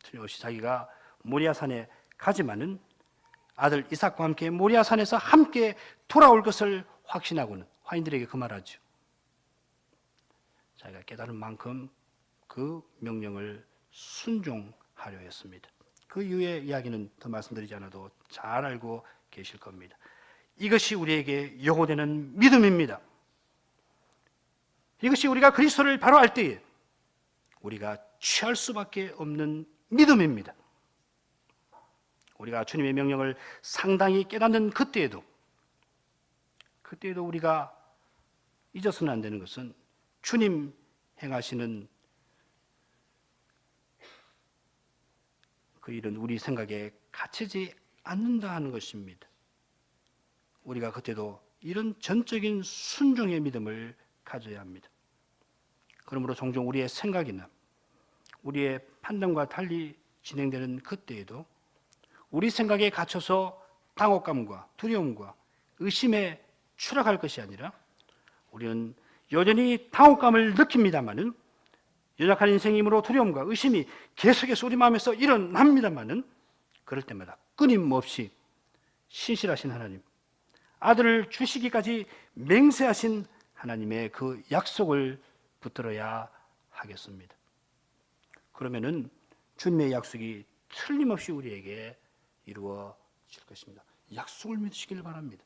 틀림없이 자기가 모리아산에 가지만은 아들 이삭과 함께 모리아산에서 함께 돌아올 것을 확신하고는 화인들에게 그 말하죠. 자기가 깨달은 만큼 그 명령을 순종하려 했습니다. 그 이후의 이야기는 더 말씀드리지 않아도 잘 알고 계실 겁니다. 이것이 우리에게 요구되는 믿음입니다. 이것이 우리가 그리스도를 바로 알 때에 우리가 취할 수밖에 없는 믿음입니다. 우리가 주님의 명령을 상당히 깨닫는 그때에도 우리가 잊어서는 안 되는 것은 주님 행하시는 그 일은 우리 생각에 갇히지 않는다 하는 것입니다. 우리가 그때도 이런 전적인 순종의 믿음을 가져야 합니다. 그러므로 종종 우리의 생각이나 우리의 판단과 달리 진행되는 그때에도 우리 생각에 갇혀서 당혹감과 두려움과 의심에 추락할 것이 아니라 우리는 여전히 당혹감을 느낍니다마는 연약한 인생이므로 두려움과 의심이 계속해서 우리 마음에서 일어납니다마는 그럴 때마다 끊임없이 신실하신 하나님, 아들을 주시기까지 맹세하신 하나님의 그 약속을 붙들어야 하겠습니다. 그러면은 주님의 약속이 틀림없이 우리에게 이루어질 것입니다. 약속을 믿으시길 바랍니다.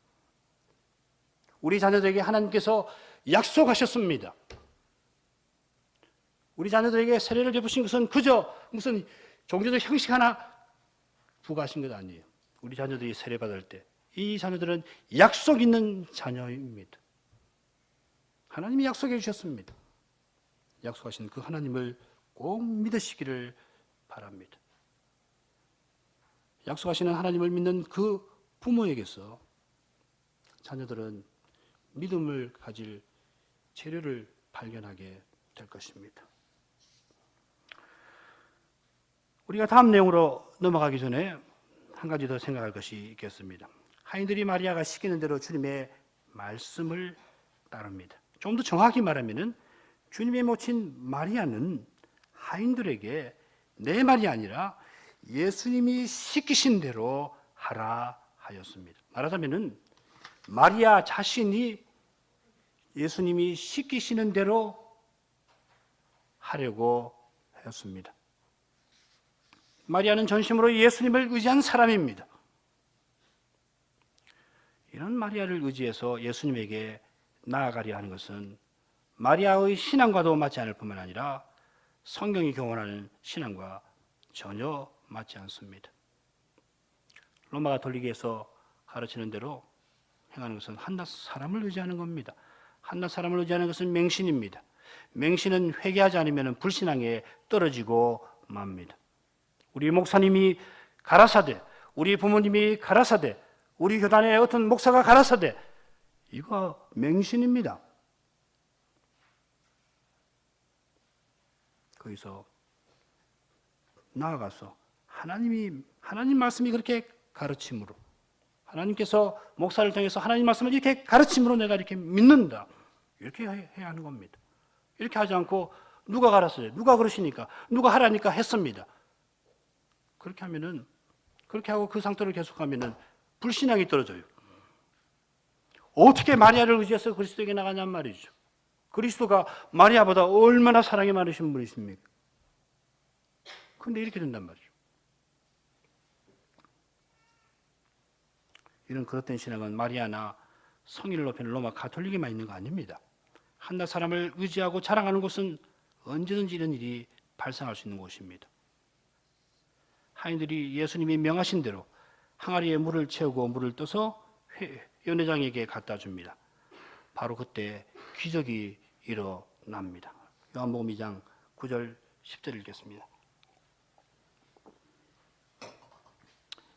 우리 자녀들에게 하나님께서 약속하셨습니다. 우리 자녀들에게 세례를 베푸신 것은 그저 무슨 종교적 형식 하나 부과하신 것 아니에요. 우리 자녀들이 세례받을 때 이 자녀들은 약속 있는 자녀입니다. 하나님이 약속해 주셨습니다. 약속하신 그 하나님을 꼭 믿으시기를 바랍니다. 약속하시는 하나님을 믿는 그 부모에게서 자녀들은 믿음을 가질 재료를 발견하게 될 것입니다. 우리가 다음 내용으로 넘어가기 전에 한 가지 더 생각할 것이 있겠습니다. 하인들이 마리아가 시키는 대로 주님의 말씀을 따릅니다. 좀 더 정확히 말하면 주님의 모친 마리아는 하인들에게 내 말이 아니라 예수님이 시키신 대로 하라 하였습니다. 말하자면 마리아 자신이 예수님이 시키시는 대로 하려고 하였습니다. 마리아는 전심으로 예수님을 의지한 사람입니다. 이런 마리아를 의지해서 예수님에게 나아가려 하는 것은 마리아의 신앙과도 맞지 않을 뿐만 아니라 성경이 교훈하는 신앙과 전혀 맞지 않습니다. 로마 가톨릭에서 가르치는 대로 행하는 것은 한낱 사람을 의지하는 겁니다. 한낱 사람을 의지하는 것은 맹신입니다. 맹신은 회개하지 않으면 불신앙에 떨어지고 맙니다. 우리 목사님이 가라사대, 우리 부모님이 가라사대, 우리 교단의 어떤 목사가 가라사대, 이거 맹신입니다. 거기서 나아가서 하나님 말씀이 그렇게 가르침으로, 하나님께서 목사를 통해서 하나님 말씀을 이렇게 가르침으로 내가 이렇게 믿는다, 이렇게 해야 하는 겁니다. 이렇게 하지 않고 누가 가르쳐요? 누가 그러시니까, 누가 하라니까 했습니다. 그렇게 하면은, 그렇게 하고 그 상태로 계속하면은 불신앙이 떨어져요. 어떻게 마리아를 의지해서 그리스도에게 나가냔 말이죠. 그리스도가 마리아보다 얼마나 사랑이 많으신 분이십니까? 그런데 이렇게 된단 말이죠. 이런 그릇된 신앙은 마리아나 성인을 높이는 로마 가톨릭에만 있는 거 아닙니다. 한낱 사람을 의지하고 자랑하는 곳은 언제든지 이런 일이 발생할 수 있는 곳입니다. 하인들이 예수님이 명하신 대로 항아리에 물을 채우고 물을 떠서 연회장에게 갖다 줍니다. 바로 그때 기적이 일어납니다. 요한복음 2장 9절 10절 읽겠습니다.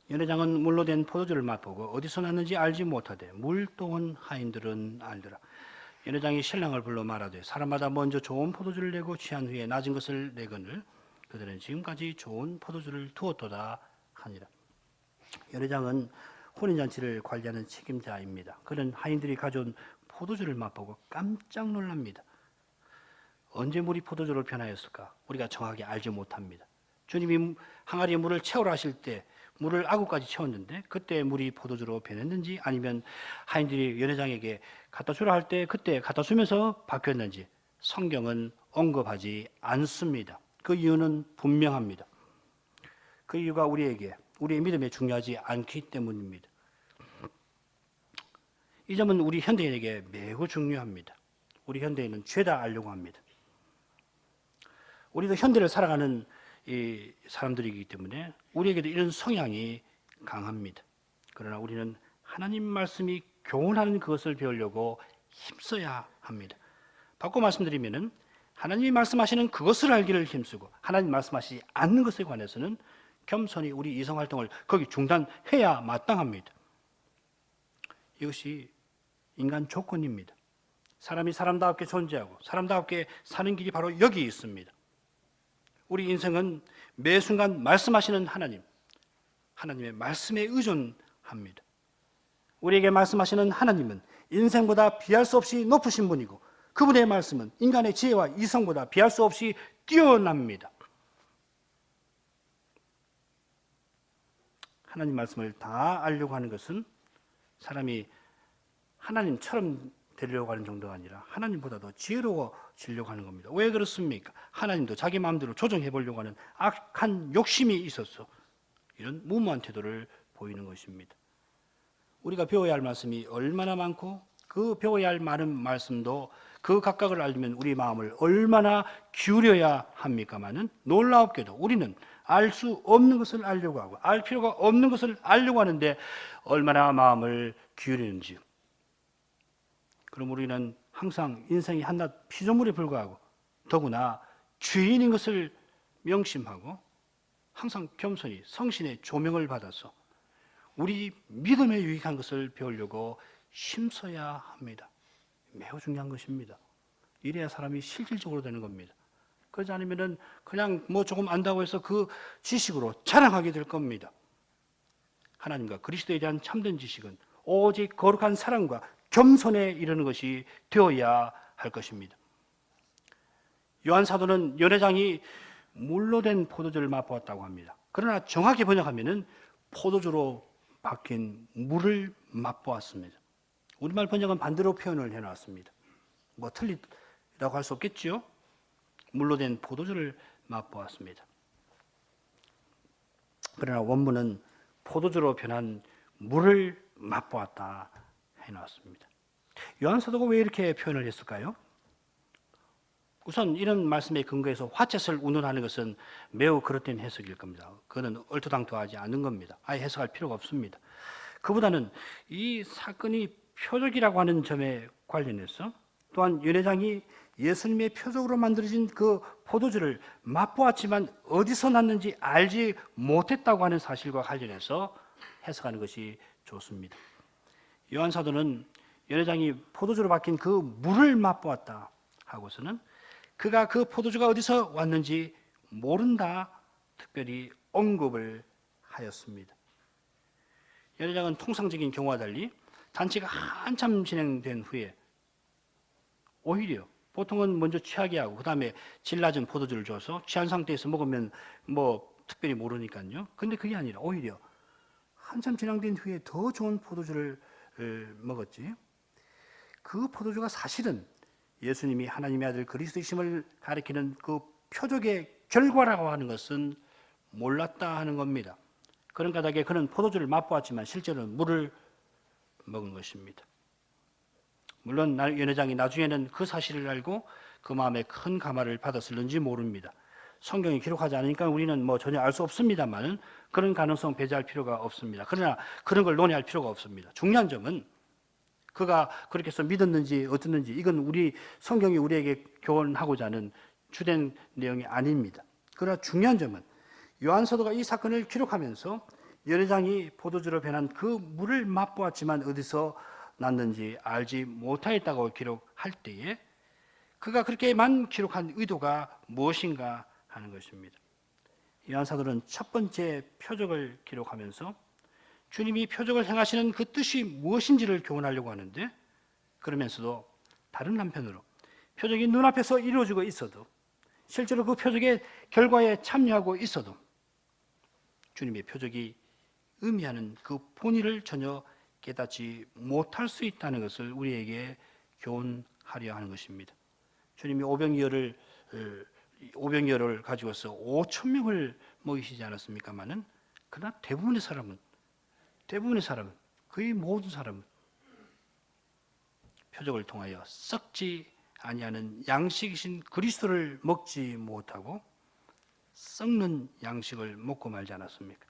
연회장은 물로 된 포도주를 맛보고 어디서 났는지 알지 못하되 물동은 하인들은 알더라. 연회장이 신랑을 불러 말하되 사람마다 먼저 좋은 포도주를 내고 취한 후에 낮은 것을 내거늘 그들은 지금까지 좋은 포도주를 두었도다 하니라. 연회장은 혼인잔치를 관리하는 책임자입니다. 그는 하인들이 가져온 포도주를 맛보고 깜짝 놀랍니다. 언제 물이 포도주로 변하였을까? 우리가 정확히 알지 못합니다. 주님이 항아리에 물을 채우라 하실 때 물을 아구까지 채웠는데 그때 물이 포도주로 변했는지 아니면 하인들이 연회장에게 갖다 주라 할 때 그때 갖다 주면서 바뀌었는지 성경은 언급하지 않습니다. 그 이유는 분명합니다. 그 이유가 우리의 믿음에 중요하지 않기 때문입니다. 이 점은 우리 현대인에게 매우 중요합니다. 우리 현대인은 죄다 알려고 합니다. 우리도 현대를 살아가는 이 사람들이기 때문에 우리에게도 이런 성향이 강합니다. 그러나 우리는 하나님 말씀이 교훈하는 그것을 배우려고 힘써야 합니다. 바꿔 말씀드리면은 하나님이 말씀하시는 그것을 알기를 힘쓰고 하나님 말씀하시지 않는 것에 관해서는 겸손히 우리 이성활동을 거기 중단해야 마땅합니다. 이것이 인간 조건입니다. 사람이 사람답게 존재하고 사람답게 사는 길이 바로 여기 있습니다. 우리 인생은 매 순간 말씀하시는 하나님의 말씀에 의존합니다. 우리에게 말씀하시는 하나님은 인생보다 비할 수 없이 높으신 분이고 그분의 말씀은 인간의 지혜와 이성보다 비할 수 없이 뛰어납니다. 하나님 말씀을 다 알려고 하는 것은 사람이 하나님처럼 되려고 하는 정도가 아니라 하나님보다 더 지혜로워지려고 하는 겁니다. 왜 그렇습니까? 하나님도 자기 마음대로 조정해 보려고 하는 악한 욕심이 있어서 이런 무모한 태도를 보이는 것입니다. 우리가 배워야 할 말씀이 얼마나 많고 그 배워야 할 많은 말씀도 그 각각을 알면 우리 마음을 얼마나 기울여야 합니까마는 놀라웠게도 우리는 알 수 없는 것을 알려고 하고 알 필요가 없는 것을 알려고 하는데 얼마나 마음을 기울이는지. 그럼 우리는 항상 인생이 한낱 피조물에 불과하고 더구나 죄인인 것을 명심하고 항상 겸손히 성신의 조명을 받아서 우리 믿음에 유익한 것을 배우려고 힘써야 합니다. 매우 중요한 것입니다. 이래야 사람이 실질적으로 되는 겁니다. 그렇지 않으면 그냥 뭐 조금 안다고 해서 그 지식으로 자랑하게 될 겁니다. 하나님과 그리스도에 대한 참된 지식은 오직 거룩한 사랑과 겸손에 이르는 것이 되어야 할 것입니다. 요한 사도는 연회장이 물로 된 포도주를 맛보았다고 합니다. 그러나 정확히 번역하면은 포도주로 바뀐 물을 맛보았습니다. 우리말 번역은 반대로 표현을 해놨습니다. 뭐 틀리다고 할 수 없겠죠. 물로 된 포도주를 맛보았습니다. 그러나 원문은 포도주로 변한 물을 맛보았다 해놨습니다. 요한 사도가 왜 이렇게 표현을 했을까요? 우선 이런 말씀에 근거해서 화채를 운운하는 것은 매우 그릇된 해석일 겁니다. 그거는 얼토당토하지 않은 겁니다. 아예 해석할 필요가 없습니다. 그보다는 이 사건이 표적이라고 하는 점에 관련해서 또한 연회장이 예수님의 표적으로 만들어진 그 포도주를 맛보았지만 어디서 났는지 알지 못했다고 하는 사실과 관련해서 해석하는 것이 좋습니다. 요한 사도는 연회장이 포도주로 바뀐 그 물을 맛보았다 하고서는 그가 그 포도주가 어디서 왔는지 모른다 특별히 언급을 하였습니다. 연회장은 통상적인 경우와 달리 잔치가 한참 진행된 후에 오히려 보통은 먼저 취하게 하고 그 다음에 질 낮은 포도주를 줘서 취한 상태에서 먹으면 뭐 특별히 모르니까요. 근데 그게 아니라 오히려 한참 진행된 후에 더 좋은 포도주를 먹었지. 그 포도주가 사실은 예수님이 하나님의 아들 그리스도이심을 가리키는 그 표적의 결과라고 하는 것은 몰랐다 하는 겁니다. 그런 까닭에 그는 포도주를 맛보았지만 실제로는 물을 먹은 것입니다. 물론 연회장이 나중에는 그 사실을 알고 그 마음에 큰 감화를 받았을는지 모릅니다. 성경이 기록하지 않으니까 우리는 뭐 전혀 알 수 없습니다만 그런 가능성 배제할 필요가 없습니다. 그러나 그런 걸 논의할 필요가 없습니다. 중요한 점은 그가 그렇게 해서 믿었는지 어땠는지 이건 우리 성경이 우리에게 교훈하고자 하는 주된 내용이 아닙니다. 그러나 중요한 점은 요한 사도가 이 사건을 기록하면서 연회장이 포도주로 변한 그 물을 맛보았지만 어디서 났는지 알지 못하였다고 기록할 때에 그가 그렇게만 기록한 의도가 무엇인가 하는 것입니다. 요한 사도는 첫 번째 표적을 기록하면서 주님이 표적을 행하시는 그 뜻이 무엇인지를 교훈하려고 하는데 그러면서도 다른 한편으로 표적이 눈앞에서 이루어지고 있어도 실제로 그 표적의 결과에 참여하고 있어도 주님의 표적이 의미하는 그 본의를 전혀 깨닫지 못할 수 있다는 것을 우리에게 교훈하려 하는 것입니다. 주님이 오병이어를 가지고서 5천 명을 먹이시지 않았습니까마는 그러나 대부분의 사람은 거의 모든 사람은 표적을 통하여 썩지 아니하는 양식이신 그리스도를 먹지 못하고 썩는 양식을 먹고 말지 않았습니까?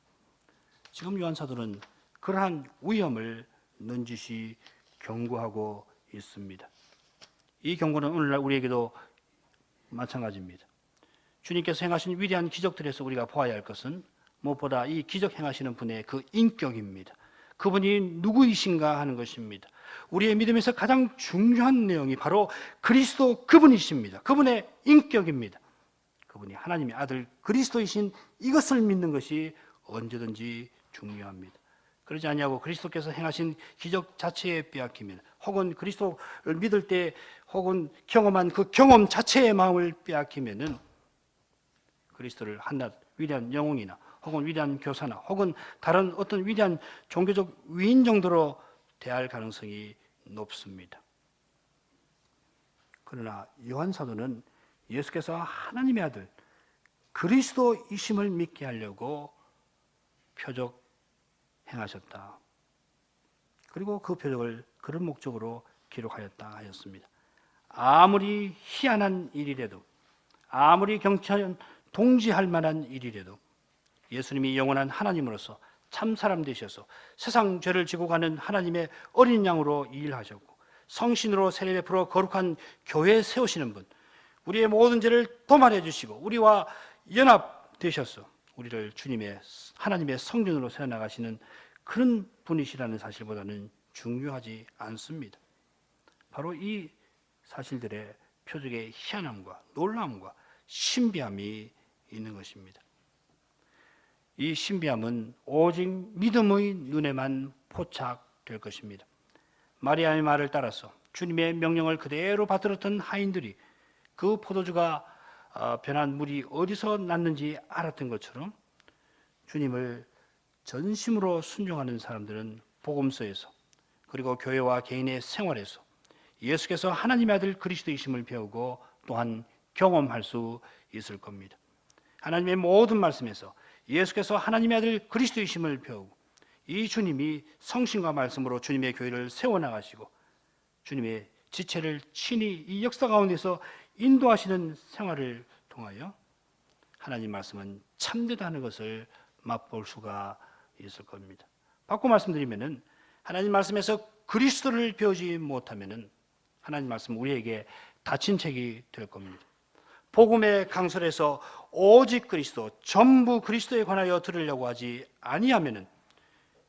지금 요한 사도는 그러한 위험을 넌지시 경고하고 있습니다. 이 경고는 오늘날 우리에게도 마찬가지입니다. 주님께서 행하신 위대한 기적들에서 우리가 보아야 할 것은 무엇보다 이 기적 행하시는 분의 그 인격입니다. 그분이 누구이신가 하는 것입니다. 우리의 믿음에서 가장 중요한 내용이 바로 그리스도 그분이십니다. 그분의 인격입니다. 그분이 하나님의 아들 그리스도이신 이것을 믿는 것이 언제든지 중요합니다. 그러지 아니하고 그리스도께서 행하신 기적 자체에 빼앗기면 혹은 그리스도를 믿을 때 혹은 경험한 그 경험 자체의 마음을 빼앗기면은 그리스도를 한낱 위대한 영웅이나 혹은 위대한 교사나 혹은 다른 어떤 위대한 종교적 위인 정도로 대할 가능성이 높습니다. 그러나 요한 사도는 예수께서 하나님의 아들 그리스도이심을 믿게 하려고 표적 행하셨다. 그리고 그 표적을 그런 목적으로 기록하였다 하였습니다. 아무리 희한한 일이라도 아무리 경천 동지할 만한 일이라도 예수님이 영원한 하나님으로서 참 사람 되셔서 세상 죄를 지고 가는 하나님의 어린 양으로 일하셨고 성신으로 세례 베풀어 거룩한 교회 세우시는 분, 우리의 모든 죄를 도말해 주시고 우리와 연합되셔서 우리를 주님의 하나님의 성전으로 세워나가시는 그런 분이시라는 사실보다는 중요하지 않습니다. 바로 이 사실들의 표적의 희한함과 놀라움과 신비함이 있는 것입니다. 이 신비함은 오직 믿음의 눈에만 포착될 것입니다. 마리아의 말을 따라서 주님의 명령을 그대로 받들었던 하인들이 그 포도주가 변한 물이 어디서 났는지 알았던 것처럼 주님을 전심으로 순종하는 사람들은 복음서에서 그리고 교회와 개인의 생활에서 예수께서 하나님의 아들 그리스도이심을 배우고 또한 경험할 수 있을 겁니다. 하나님의 모든 말씀에서 예수께서 하나님의 아들 그리스도이심을 배우고 이 주님이 성신과 말씀으로 주님의 교회를 세워나가시고 주님의 지체를 친히 이 역사 가운데서 인도하시는 생활을 통하여 하나님 말씀은 참되다는 것을 맛볼 수가 있을 겁니다. 바꿔 말씀드리면은 하나님 말씀에서 그리스도를 배우지 못하면은 하나님 말씀 우리에게 닫힌 책이 될 겁니다. 복음의 강설에서 오직 그리스도, 전부 그리스도에 관하여 들으려고 하지 아니하면은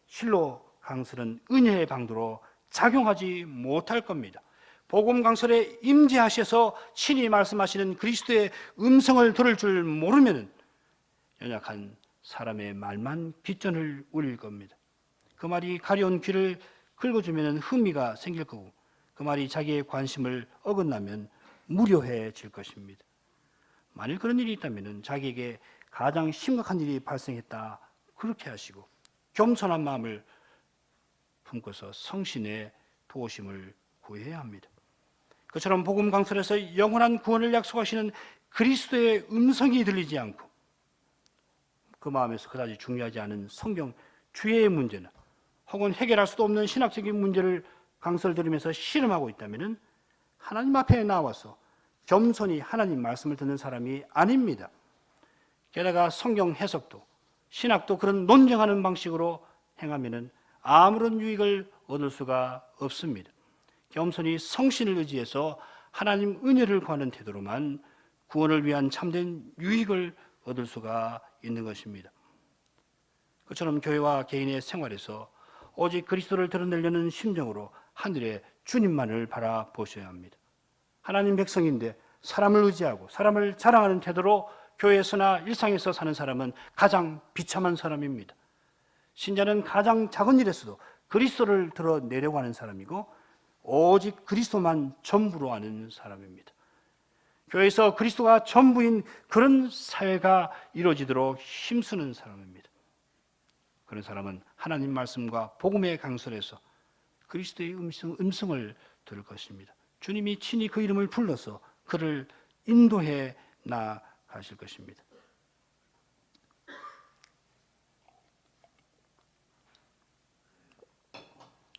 실로 강설은 은혜의 방도로 작용하지 못할 겁니다. 복음 강설에 임재하셔서 친히 말씀하시는 그리스도의 음성을 들을 줄 모르면은 연약한 사람의 말만 빗전을 울릴 겁니다. 그 말이 가려운 귀를 긁어주면 흥미가 생길 거고, 그 말이 자기의 관심을 어긋나면 무료해질 것입니다. 만일 그런 일이 있다면 자기에게 가장 심각한 일이 발생했다 그렇게 하시고 겸손한 마음을 품고서 성신의 도우심을 구해야 합니다. 그처럼 복음 강설에서 영원한 구원을 약속하시는 그리스도의 음성이 들리지 않고 그 마음에서 그다지 중요하지 않은 성경 주의 문제는 혹은 해결할 수도 없는 신학적인 문제를 강설 들으면서 씨름하고 있다면 하나님 앞에 나와서 겸손히 하나님 말씀을 듣는 사람이 아닙니다. 게다가 성경 해석도 신학도 그런 논쟁하는 방식으로 행하면 아무런 유익을 얻을 수가 없습니다. 겸손히 성신을 의지해서 하나님 은혜를 구하는 태도로만 구원을 위한 참된 유익을 얻을 수가 있는 것입니다. 그처럼 교회와 개인의 생활에서 오직 그리스도를 드러내려는 심정으로 하늘의 주님만을 바라보셔야 합니다. 하나님 백성인데 사람을 의지하고 사람을 자랑하는 태도로 교회에서나 일상에서 사는 사람은 가장 비참한 사람입니다. 신자는 가장 작은 일에서도 그리스도를 드러내려고 하는 사람이고 오직 그리스도만 전부로 아는 사람입니다. 교회에서 그리스도가 전부인 그런 사회가 이루어지도록 힘쓰는 사람입니다. 그런 사람은 하나님 말씀과 복음의 강설에서 그리스도의 음성을 들을 것입니다. 주님이 친히 그 이름을 불러서 그를 인도해 나가실 것입니다.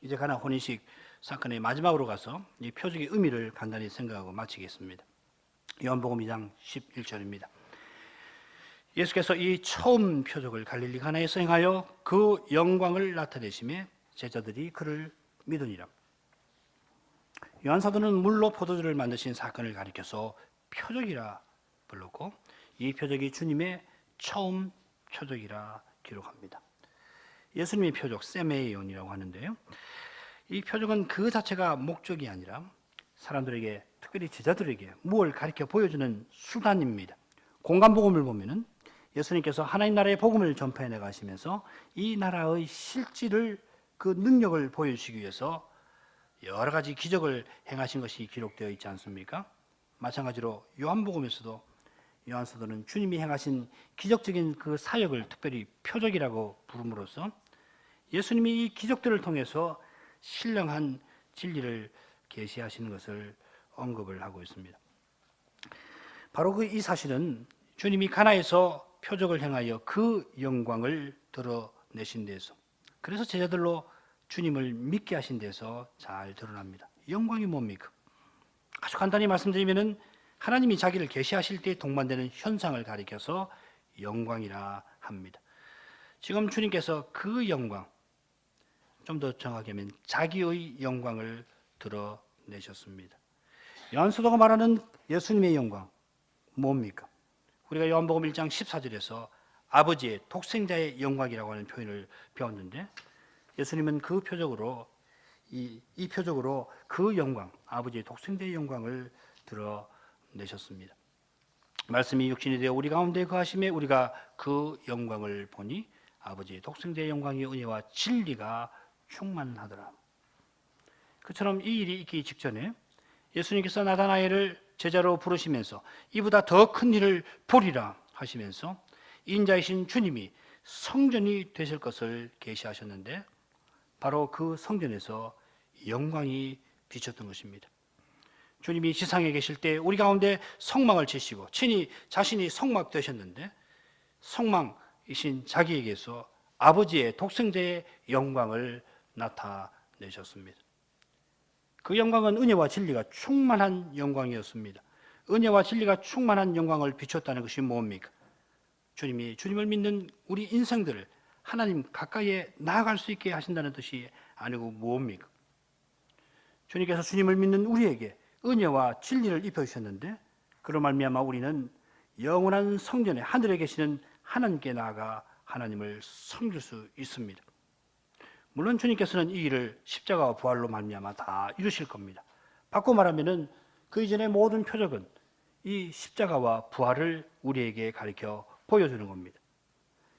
이제 가나 혼인식 사건의 마지막으로 가서 이 표적의 의미를 간단히 생각하고 마치겠습니다. 요한복음 2장 11절입니다. 예수께서 이 처음 표적을 갈릴리 가나에서 행하여 그 영광을 나타내심에 제자들이 그를 믿으니라. 요한 사도는 물로 포도주를 만드신 사건을 가리켜서 표적이라 불렀고 이 표적이 주님의 처음 표적이라 기록합니다. 예수님의 표적 세메이온이라고 하는데요. 이 표적은 그 자체가 목적이 아니라 사람들에게 특별히 제자들에게 무엇을 가리켜 보여주는 수단입니다. 공간복음을 보면은 예수님께서 하나님 나라의 복음을 전파해 나가시면서 이 나라의 실질을 그 능력을 보여주시기 위해서 여러 가지 기적을 행하신 것이 기록되어 있지 않습니까? 마찬가지로 요한복음에서도 요한 사도는 주님이 행하신 기적적인 그 사역을 특별히 표적이라고 부름으로써 예수님이 이 기적들을 통해서 신령한 진리를 계시하시는 것을 언급을 하고 있습니다. 바로 이 사실은 주님이 가나에서 표적을 행하여 그 영광을 드러내신 데서, 그래서 제자들로 주님을 믿게 하신 데서 잘 드러납니다. 영광이 뭡니까? 아주 간단히 말씀드리면은 하나님이 자기를 계시하실 때 동반되는 현상을 가리켜서 영광이라 합니다. 지금 주님께서 그 영광, 좀 더 정확하게 하면 자기의 영광을 드러내셨습니다. 요한 사도가 말하는 예수님의 영광 뭡니까? 우리가 요한복음 1장 14절에서 아버지의 독생자의 영광이라고 하는 표현을 배웠는데 예수님은 그 표적으로 이 표적으로 그 영광, 아버지의 독생자의 영광을 드러내셨습니다. 말씀이 육신이 되어 우리 가운데 거하심에 우리가 그 영광을 보니 아버지의 독생자의 영광이 은혜와 진리가 충만하더라. 그처럼 이 일이 있기 직전에 예수님께서 나다나엘을 제자로 부르시면서 이보다 더 큰 일을 보리라 하시면서 인자이신 주님이 성전이 되실 것을 계시하셨는데 바로 그 성전에서 영광이 비쳤던 것입니다. 주님이 지상에 계실 때 우리 가운데 성막을 치시고 친히 자신이 성막 되셨는데 성막이신 자기에게서 아버지의 독생자의 영광을 나타내셨습니다. 그 영광은 은혜와 진리가 충만한 영광이었습니다. 은혜와 진리가 충만한 영광을 비췄다는 것이 뭡니까? 주님이 주님을 믿는 우리 인생들을 하나님 가까이에 나아갈 수 있게 하신다는 뜻이 아니고 뭡니까? 주님께서 주님을 믿는 우리에게 은혜와 진리를 입혀주셨는데 그로 말미암아 우리는 영원한 성전에 하늘에 계시는 하나님께 나아가 하나님을 섬길 수 있습니다. 물론 주님께서는 이 일을 십자가와 부활로 말미암아 다 이루실 겁니다. 바꿔 말하면은 그 이전의 모든 표적은 이 십자가와 부활을 우리에게 가르쳐 보여주는 겁니다.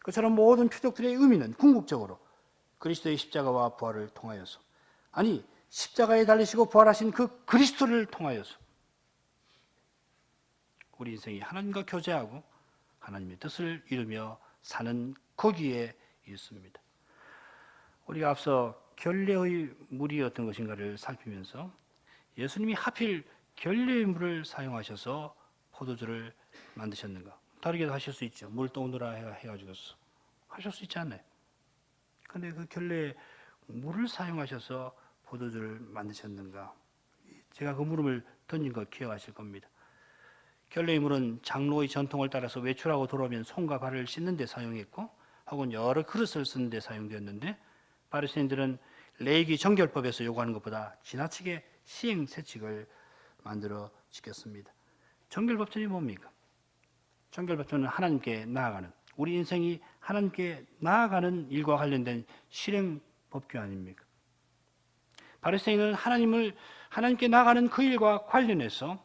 그처럼 모든 표적들의 의미는 궁극적으로 그리스도의 십자가와 부활을 통하여서, 아니 십자가에 달리시고 부활하신 그 그리스도를 통하여서 우리 인생이 하나님과 교제하고 하나님의 뜻을 이루며 사는 거기에 있습니다. 우리가 앞서 결례의 물이 어떤 것인가를 살피면서 예수님이 하필 결례의 물을 사용하셔서 포도주를 만드셨는가? 다르게도 하실 수 있죠. 물 떠오느라 해가지고 하실 수 있지 않나요? 그런데 그 결례의 물을 사용하셔서 포도주를 만드셨는가? 제가 그 물음을 던진 거 기억하실 겁니다. 결례의 물은 장로의 전통을 따라서 외출하고 돌아오면 손과 발을 씻는 데 사용했고 혹은 여러 그릇을 쓰는 데 사용되었는데 바리새인들은 레위기 정결법에서 요구하는 것보다 지나치게 시행세칙을 만들어 지켰습니다. 정결법전이 뭡니까? 정결법전은 하나님께 나아가는, 우리 인생이 하나님께 나아가는 일과 관련된 실행법규 아닙니까? 바리새인은 하나님께 나아가는 그 일과 관련해서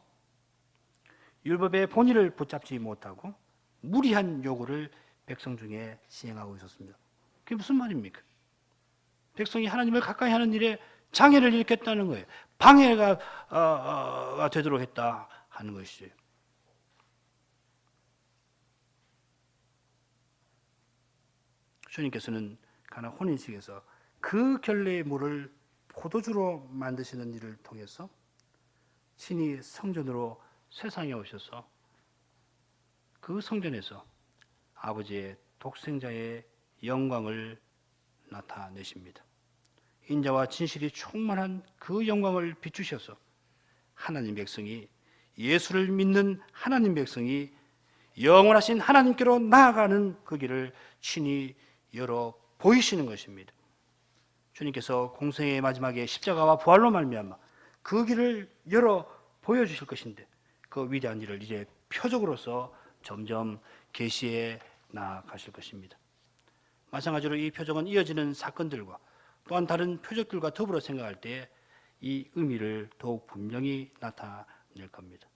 율법의 본의를 붙잡지 못하고 무리한 요구를 백성 중에 시행하고 있었습니다. 그게 무슨 말입니까? 백성이 하나님을 가까이 하는 일에 장애를 일으켰다는 거예요. 방해가 되도록 했다 하는 것이죠. 주님께서는 가나 혼인식에서 그 결례의 물을 포도주로 만드시는 일을 통해서 친히 성전으로 세상에 오셔서 그 성전에서 아버지의 독생자의 영광을 나타내십니다. 인자와 진실이 충만한 그 영광을 비추셔서 하나님 백성이, 예수를 믿는 하나님 백성이 영원하신 하나님께로 나아가는 그 길을 친히 열어 보이시는 것입니다. 주님께서 공생의 마지막에 십자가와 부활로 말미암아 그 길을 열어 보여주실 것인데 그 위대한 일을 이제 표적으로서 점점 계시해 나가실 것입니다. 마찬가지로 이 표적은 이어지는 사건들과 또한 다른 표적들과 더불어 생각할 때 이 의미를 더욱 분명히 나타낼 겁니다.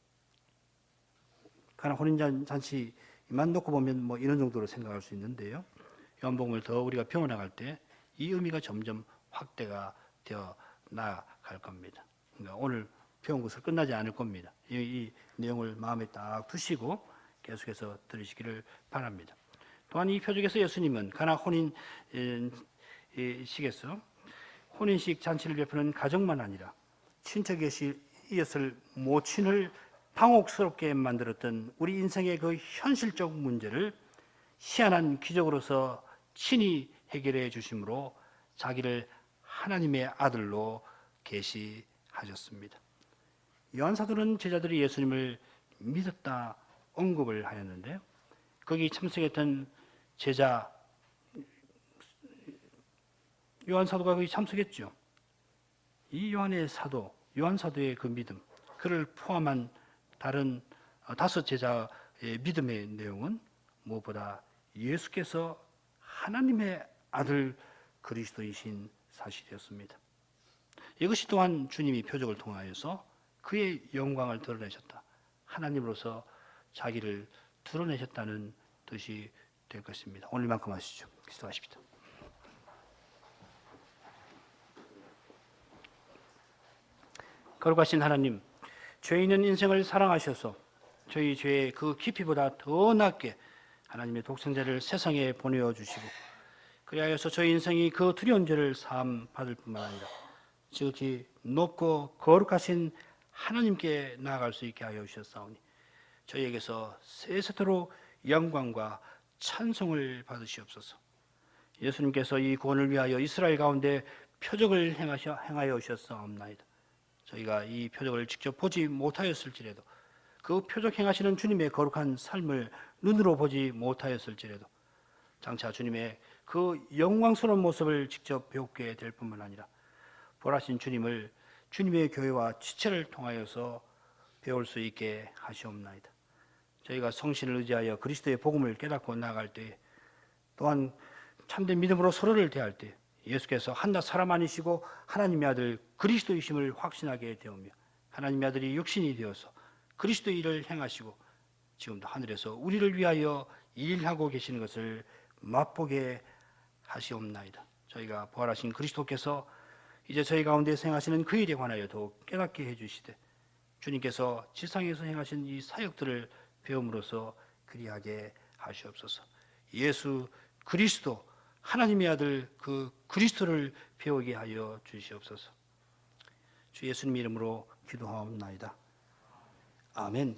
가나 혼인잔치만 놓고 보면 뭐 이런 정도로 생각할 수 있는데요. 요한복음을 더 우리가 배워나갈 때 이 의미가 점점 확대가 되어 나갈 겁니다. 그러니까 오늘 배운 것을 끝나지 않을 겁니다. 이 내용을 마음에 딱 두시고 계속해서 들으시기를 바랍니다. 또한 이 표적에서 예수님은 가나 혼인식에서 혼인식 잔치를 베푸는 가정만 아니라 친척에 이었을 모친을 방혹스럽게 만들었던 우리 인생의 그 현실적 문제를 희한한 기적으로서 친히 해결해 주심으로 자기를 하나님의 아들로 계시하셨습니다. 요한 사도는 제자들이 예수님을 믿었다 언급을 하였는데요. 거기 참석했던 제자 요한 사도가 거기 참석했죠. 이 요한 사도의 그 믿음, 그를 포함한 다른 5 제자의 믿음의 내용은 무엇보다 예수께서 하나님의 아들 그리스도이신 사실이었습니다. 이것이 또한 주님이 표적을 통하여서 그의 영광을 드러내셨다. 하나님으로서 자기를 드러내셨다는 뜻이 될 것입니다. 오늘만큼 하시죠. 기도하십시다. 거룩하신 하나님, 죄 있는 인생을 사랑하셔서 저희 죄의 그 깊이보다 더 낮게 하나님의 독생자를 세상에 보내어 주시고 그리하여서 저희 인생이 그 두려운 죄를 사함 받을 뿐만 아니라 지극히 높고 거룩하신 하나님께 나아갈 수 있게 하여 주셨사오니 저희에게서 세세토록 영광과 찬송을 받으시옵소서. 예수님께서 이 구원을 위하여 이스라엘 가운데 표적을 행하여 오셨사옵나이다. 저희가 이 표적을 직접 보지 못하였을지라도 그 표적 행하시는 주님의 거룩한 삶을 눈으로 보지 못하였을지라도 장차 주님의 그 영광스러운 모습을 직접 배우게 될 뿐만 아니라 보라신 주님을 주님의 교회와 지체를 통하여서 배울 수 있게 하시옵나이다. 저희가 성신을 의지하여 그리스도의 복음을 깨닫고 나아갈 때, 또한 참된 믿음으로 서로를 대할 때 예수께서 한낱 사람 아니시고 하나님의 아들 그리스도이심을 확신하게 되오며, 하나님의 아들이 육신이 되어서 그리스도의 일을 행하시고 지금도 하늘에서 우리를 위하여 일하고 계시는 것을 맛보게 하시옵나이다. 저희가 부활하신 그리스도께서 이제 저희 가운데 행하시는 그 일에 관하여 더욱 깨닫게 해주시되, 주님께서 지상에서 행하신 이 사역들을 배움으로써 그리하게 하시옵소서. 예수 그리스도 하나님의 아들 그 그리스도를 배우게 하여 주시옵소서. 주 예수님 이름으로 기도하옵나이다. 아멘.